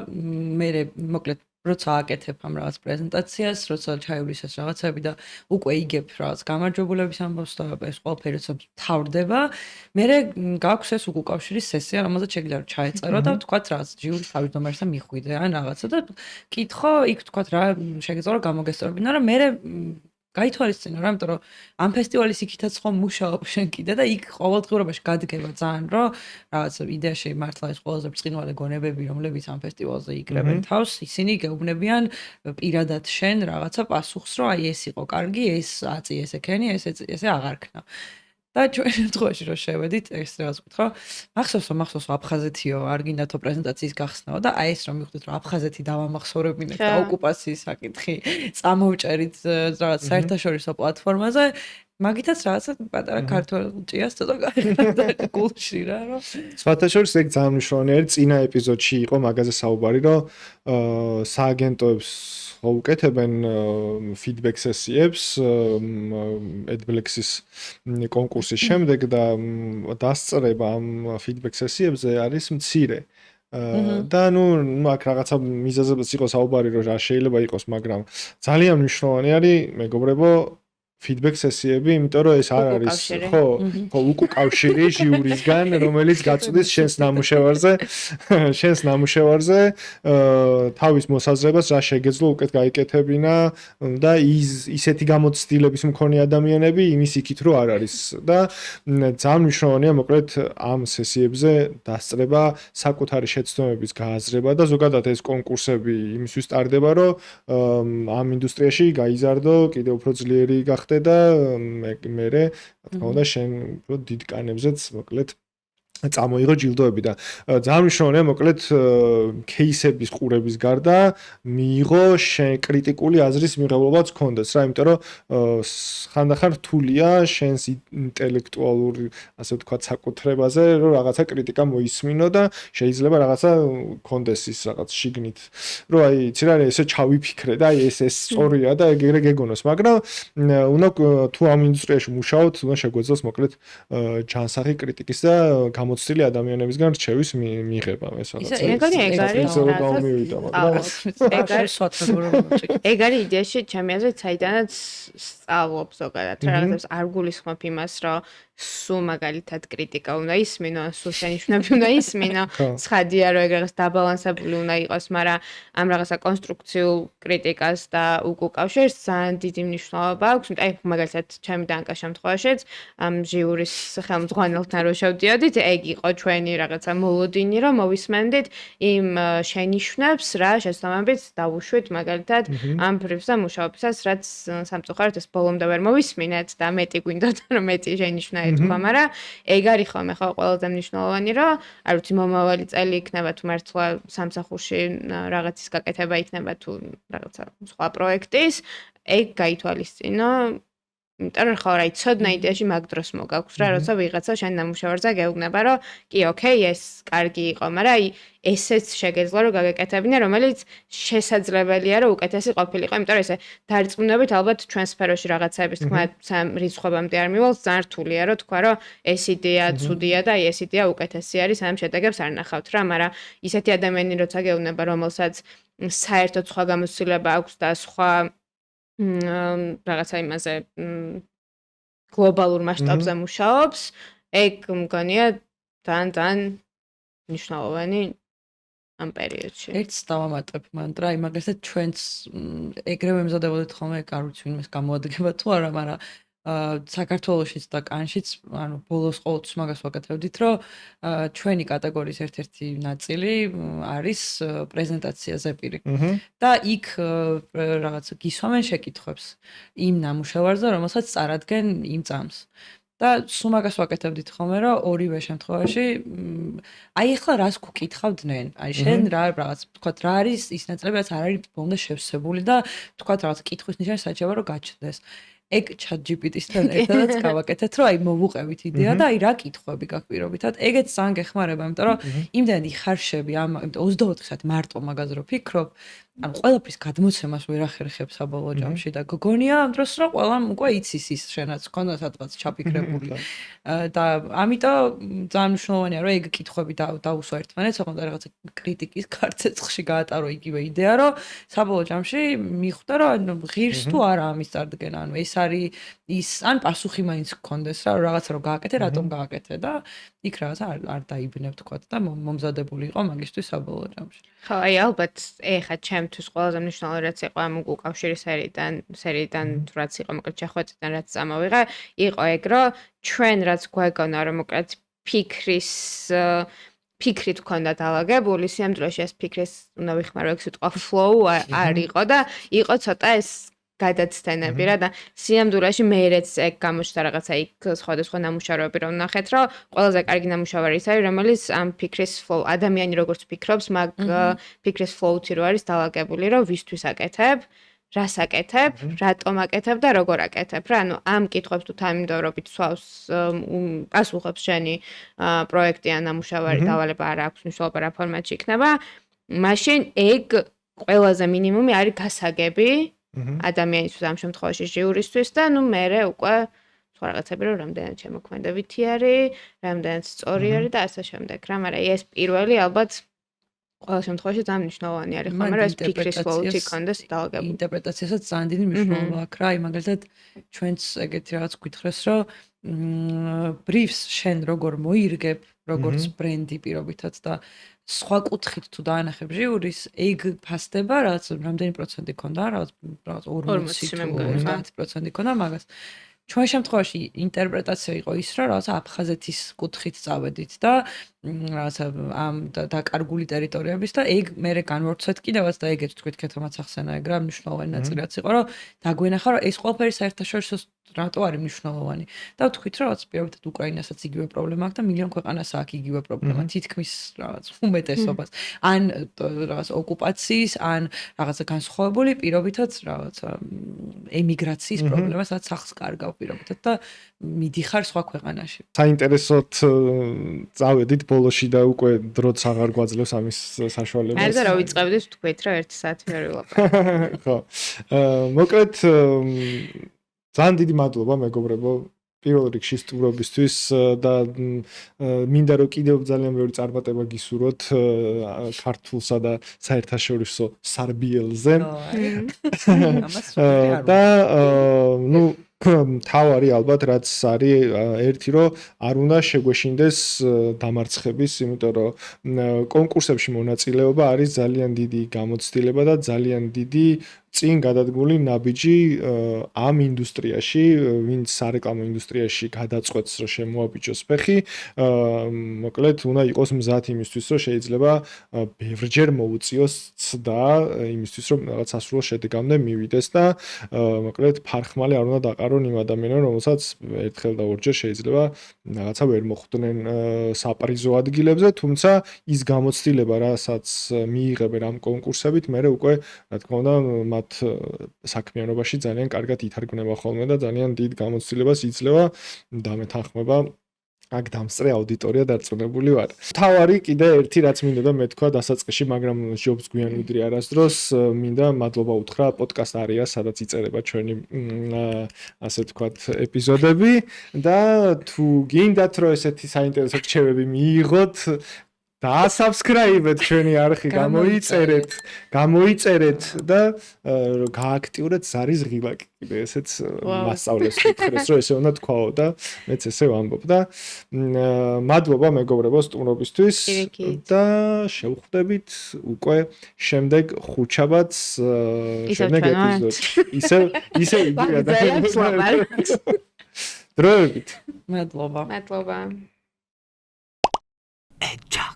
მე მოკლედ როცა აკეთებ ამ რაღაც პრეზენტაციას, როცა ჩაივლისეს რაღაცები და უკვე იგებ რაღაც გამარჯვებულების ამბავს და ეს ყველაფერი როცა თავდება, მე გაქვს ეს უკავშირის სესია, რომელზეც შეგიძლია რომ ჩაეწერო და ვთქვათ რაღაც ჯიურის თავმჯდომარესთან მიხვიდე ან რაღაცა და კითხო, იქ ვთქვათ რა შეგეძლო რომ გამოგესწორებინა, რომ მე გაითვალისწინო რა, იმიტომ რომ ამ ფესტივალის იქითაც ხომ მუშაობ შენ კიდე და იქ ყოველდღიურობაში გადგება ძალიან, რომ რაღაც იდეაში მართლა ეს ყველაზე ბრწყინვალე გონებები, რომლებიც ამ ფესტივალზე იკრებენ თავს, ისინი გეუბნებიან პირადად შენ რაღაცა პასუხს, რომ აი ეს იყო კარგი, ეს აწი ეს ეკენი, ესე აღარ ქნა. და ჩვენ შემთხვევაში რომ შევედით, ეს რაღაც ვკითხო, მახსოვს აფხაზეთიო, არ გინდათო პრეზენტაციის გახსნაო და აი ეს რომ მივხვდით, რომ აფხაზეთი დავამახსოვრებინეთ და ოკუპაციის საკითხი, წამოვჭერით რაღაც საერთაშორისო პლატფორმაზე, მაგითაც რაღაცა პატარა ქართულ ჭიას ცოტა გულში რა რომ სხვათა შორის ეგ ძალიან მნიშვნელოვანი არის წინა ეპიზოდში იყო მაგაზე საუბარი რომ სააგენტოებს უკეთებენ feedback sessions AdBlacks-ის კონკურსის შემდეგ და დასწრება ამ feedback sessions-ზე არის მცირე და ნუ აქ რაღაცა მიზეზებიც იყო საუბარი რომ რა შეიძლება იყოს მაგრამ ძალიან მნიშვნელოვანი არის მეგობრებო feedback session-ები, იმიტომ რომ ეს არ არის ხო უკავშირი ჟიურისგან, რომელიც გაწვდის შენს ნამუშევარზე, თავის მოსაზრებას რა შეგეძლო უკეთ გაიკეთებინა და ისეთი გამოცდილების მქონე ადამიანები იმის იქით რომ არ არის და ძალიან მნიშვნელოვანია მოკლედ ამ სესიებზე დასწრება, საკუთარი შეცდომების გააზრება და ზოგადად ეს კონკურსები იმისთვის ტარდება რომ ამ ინდუსტრიაში გაიზარდო კიდევ უფრო ძლიერი გახდე და მერე რა თქმა უნდა შენ უფრო დიდ კანებზეც მოკლედ წამოიღო ჯილდოები და ძალიან მნიშვნელოვანია მოკლედ кейსების ყურების გარდა მიიღო შენ კრიტიკული აზრის მიღებულობაც გქონდეს რა იმიტომ რომ ხანდახან რთულია შენს ინტელექტუალური ასე ვთქვათ საკუთრებაზე რომ რაღაცა კრიტიკა მოისმინო და შეიძლება რაღაცა გქონდეს ის რაღაც შიგნით რომ აი იცი რა ესე ჩავიფიქრე და აი ეს სწორია და ეგრე გეგონოს მაგრამ უნდა თუ ამ ინდუსტრიაში მუშაობთ უნდა შეგვეძლოს მოკლედ ჯანსაღი კრიტიკის და გამოცდილი ადამიანებისგან რჩევის მიღება ეს რაღაცა. ეგ არის იდეაში ჩემი აზრით საიდანაც სწავლობ ზოგადად რაღაცებს არ გულისხმობ იმას რომ სულ მაგალითად კრიტიკა უნდა ისმინო, სულ შენიშვნები უნდა ისმინო, ცხადია რომ ეგ რაღაც დაბალანსებული უნდა იყოს, მაგრამ ამ რაღაცა კონსტრუქციულ კრიტიკას და უკავშირს ძალიან დიდი მნიშვნელობა აქვს. აი მაგალითად ჩემი დანკა შემთხვევაშიც ამ ჟიურის ხელმძღვანელთან რო შევდიოდით, ეგ იყო ჩვენი რაღაცა მოლოდინი, რომ მოვისმენდით იმ შენიშვნებს, რა შესაბამებით დავუშვით მაგალითად ამ პრინციპს მუშაობისას, რაც სამწუხაროდ ეს ბოლომდე ვერ მოვისმინეთ და მეტი გვინდოდა რომ მეტი შენიშვნა თქვა, მაგრამ ეგ არის ხოლმე ხო ყველაზე მნიშვნელოვანი, რომ არ ვიცი მომავალი წელი იქნება თუ მართლა სამსახურში რაღაცის გაკეთება იქნება თუ რაღაცა სხვა პროექტის, ეგ გაითვალისწინო. იმიტომ რომ ხო რა იცოდნა იდეაში მაგ დროს მოგაქვს რა, როცა ვიღაცა შენ ნამუშევარზე გეუბნება, რომ კი, ოკეი, ეს კარგი იყო, მაგრამ აი ესეც შეგეძლო რომ გაგეკეთებინა, რომელიც შესაძლებელია რომ უკეთესი ყოფილიყო, იმიტომ რომ ესე დარწმუნებით ალბათ ჩვენ სფეროში რაღაცების თქმა რიცხვებამდე არ მივალს, ძალიან რთულია რომ თქვა რომ ეს იდეა ცუდია და აი ეს იდეა უკეთესი არის, ამ შედეგებს არ ნახავთ რა, მაგრამ ისეთი ადამიანი როცა გეუბნება, რომელსაც საერთოდ სხვა გამოცდილება აქვს და სხვა რაღაცა იმაზე გლობალურ მასშტაბზე მუშაობს, ეგ მგონია ძალიან მნიშვნელოვანი ამ პერიოდში. ერთს დავამატებ მანტრა, აი მაგალითად ჩვენც ეგრევე მზადებოდით ხოლმე, არ ვიცი ვინმეს გამოადგება თუ არა, მაგრამ საქართველოშიც და კანშიც, ანუ ბოლოს ყოველთვის მაგას ვაკეთებდით, რომ ჩვენი კატეგორიის ერთ-ერთი ნაწილი არის პრეზენტაცია ზეპირი. და იქ რაღაც გისვამენ შეკითხვებს იმ ნამუშევარზე, რომელსაც წარადგენ იმ წამს. და სულ მაგას ვაკეთებდით ხოლმე, რომ ორივე შემთხვევაში აი ახლა რას გუკითხავდნენ? აი შენ რაღაც თქვა რა არის ის ნაწილები, რაც არ არის ბოლომდე შევსებული და თქვა რაღაც კითხვის ნიშანი საჭირო რომ გაჩნდეს. ეგ ChatGPT-სთან ერთადაც გავაკეთეთ, რომ აი მოვუყევით იდეა და აი რა კითხვები გაქვს პირობითად. ეგეც ძალიან გეხმარება, იმიტომ რომ იმდენი ხარშები ამ 24 საათი მარტო მაგაზე რო ფიქრობ, ანუ ყველაფრის გადმოცემას ვერ ახერხებ საბოლოო ჯამში და გგონია ამ დროს რომ ყველამ უკვე იცის ის შენაც ქონდა სადღაც ჩაფიქრებული. და ამიტომ ძალიან მნიშვნელოვანია რომ ეგ კითხვები დაუსვა ერთმანეთს, ოღონდ რაღაცა კრიტიკის კარცეცხლში გაატარო იგივე იდეა, რომ საბოლოო ჯამში მიხვდა რომ ღირს თუ არა ამის წარდგენა, ანუ ეს არის ის ან პასუხი მაინც გქონდეს რა რაღაცა რომ გააკეთე, რატომ გააკეთე და იქ რაღაცა არ დაიბნებ თქვა და მომზადებული იყო მაგისთვის საბოლოო ჯამში. ხო, აი ალბათ ეხა ჩემთვის ყველაზე მნიშვნელოვანი რაც იყო ამ უკავშირის სერიიდან რაც იყო მოკლედ შეხვედრიდან რაც წამოვიღე, იყო ეგ რომ ჩვენ რაც გვეგონა რომ მოკლედ ფიქრით გქონდა დაალაგებული, სიამძულეში ეს ფიქრის უნდა ვიხმარო ეგ სიტყვა flow არ იყო და იყო ცოტა ეს გადაცდენები რა და სიამძულეში მეერეც ეგ გამოჩნდა რაღაცა იქ სხვადასხვა ნამუშევრები რომ ნახეთ რომ ყველაზე კარგი ნამუშევარი ის არის რომელიც ამ ფიქრის flow ადამიანი როგორც ფიქრობს მაგ ფიქრის flow-ი რო არის დაალაგებული რომ ვისთვის აკეთებ რას აკეთებ, რატომ აკეთებ და როგორ აკეთებ რა. ანუ ამ კითხვებს თუ თანმიმდევრობით სვავს პასუხობს შენი პროექტი ან ნამუშევარი დავალება არ აქვს მნიშვნელობა რა ფორმატში იქნება, მაშინ ეგ ყველაზე მინიმუმი არის გასაგები ადამიანისთვის ამ შემთხვევაში ჟიურისთვის და ნუ მე უკვე სხვა რაღაცები რომ რამდენად შემოქმედებითი არის, რამდენად სწორი არის და ასე შემდეგ რა, მაგრამ ეს პირველი ალბათ ყველა შემთხვევაში ძალიან მნიშვნელოვანი არის ხომ, რომ ეს ფიქრის ფლოუთი კონდეს დაალაგებული. ინტერპრეტაციასაც ძალიან დიდი მნიშვნელობა აქვს რა, მაგალითად ჩვენც ეგეთი რაღაც გითხრეს, რომ ბრიფს შენ როგორ მოირგებ, როგორც ბრენდი პირობითაც და სხვა კუთხით თუ დაანახებ ჟიურის, ეგ ფასდება რაც რამდენი პროცენტი ქონდა, რაღაც 40% ქონდა მაგას. ჩვენ შემთხვევაში ინტერპრეტაცია იყო ის, რომ რაღაცა აფხაზეთის კუთხით წავედით და რაღაცა ამ დაკარგული ტერიტორიების და ეგ მერე განვორცეთ კიდევაც და ეგეც თქვით ქეთომაც ახსენა ეგ რა მნიშვნელოვანი ნაწილიც იყო, რომ დაგვენახა რომ ეს ყველაფერი საერთაშორისო რატო არის მნიშვნელოვანი და ვთქვით რომ რაღაც პირობითად უკრაინასაც იგივე პრობლემა აქვს და მილიონ ქვეყანას აქვს იგივე პრობლემა, თითქმის რაღაც უმეტესობას ან რაღაც ოკუპაციის ან რაღაცა განსხვავებული პირობითად რაღაცა ემიგრაციის პრობლემას რაც სახს კარგავ პირობითად და მიდიხარ სხვა ქვეყანაში. საინტერესოდ წავედით ბოლოში და უკვე დროც აღარ გვაძლევს ამის საშუალებას. არ და რა ვიწყებდით თქვით რა 1 საათი ვერ ვილაპარაკე. ხო. მოკლედ ძალიან დიდი მადლობა მეგობრებო პირველ რიგში სტუმრობისთვის და მინდა რომ კიდევ ძალიან ბევრი წარმატება გისურვოთ ქართულსა და საერთაშორისო სარბიელზე. და ნუ თავარი ალბათ რაც არის ერთი რომ არ უნდა შეგვეშინდეს დამარცხების, იმიტომ რომ კონკურსებში მონაწილეობა არის ძალიან დიდი გამოცდილება და ძალიან დიდი წინ გადადგმული ნაბიჯი ამ ინდუსტრიაში, ვინც სარეკლამო ინდუსტრიაში გადაწყვეტს რომ შემოაბიჯოს ფეხი, მოკლედ უნდა იყოს მზად იმისთვის რომ შეიძლება ბევრჯერ მოუწიოს ცდა იმისთვის რომ რაღაც სასურველ შედეგამდე მივიდეს და მოკლედ ფარხმალი არ უნდა დაყარონ იმ ადამიანებს, რომელსაც ერთხელ და ორჯერ შეიძლება რაღაცა ვერ მოხვდნენ საპრიზო ადგილებზე, თუმცა ის გამოცდილება, რასაც მიიღებენ ამ კონკურსებით, მე უკვე რა თქმა უნდა მათ საქმიანობაში ძალიან კარგად ითარგმნება ხოლმე და ძალიან დიდ გამოცდილებას იძლევა და მეთანხმება აქ დამსწრე აუდიტორია დარწმუნებული ვარ. თავარი კიდე ერთი რაც მინდოდა მე თქვა დასაწყისში, მაგრამ ჯობს გვიან უდრი არასდროს, მინდა მადლობა უთხრა პოდკასტ არია, სადაც იწერება ჩვენი ასე ვთქვათ ეპიზოდები და თუ გინდათ რომ ესეთი საინტერესო რჩევები მიიღოთ დაასაბსკრაიბეთ ჩვენი არხი, გამოიწერეთ და გააქტიურეთ ზარის ღილაკი. კიდე ესეც მასწავლეს ვთხრეს, რომ ესე უნდა თქვაო და მეც ესე ვამბობ და მადლობა მეგობრებო სტუმრობისთვის და შევხვდებით უკვე შემდეგ ხუთშაბათს შემდეგ ეპიზოდში. ისე იგივე და დროებით. მადლობა. მადლობა. ეჯა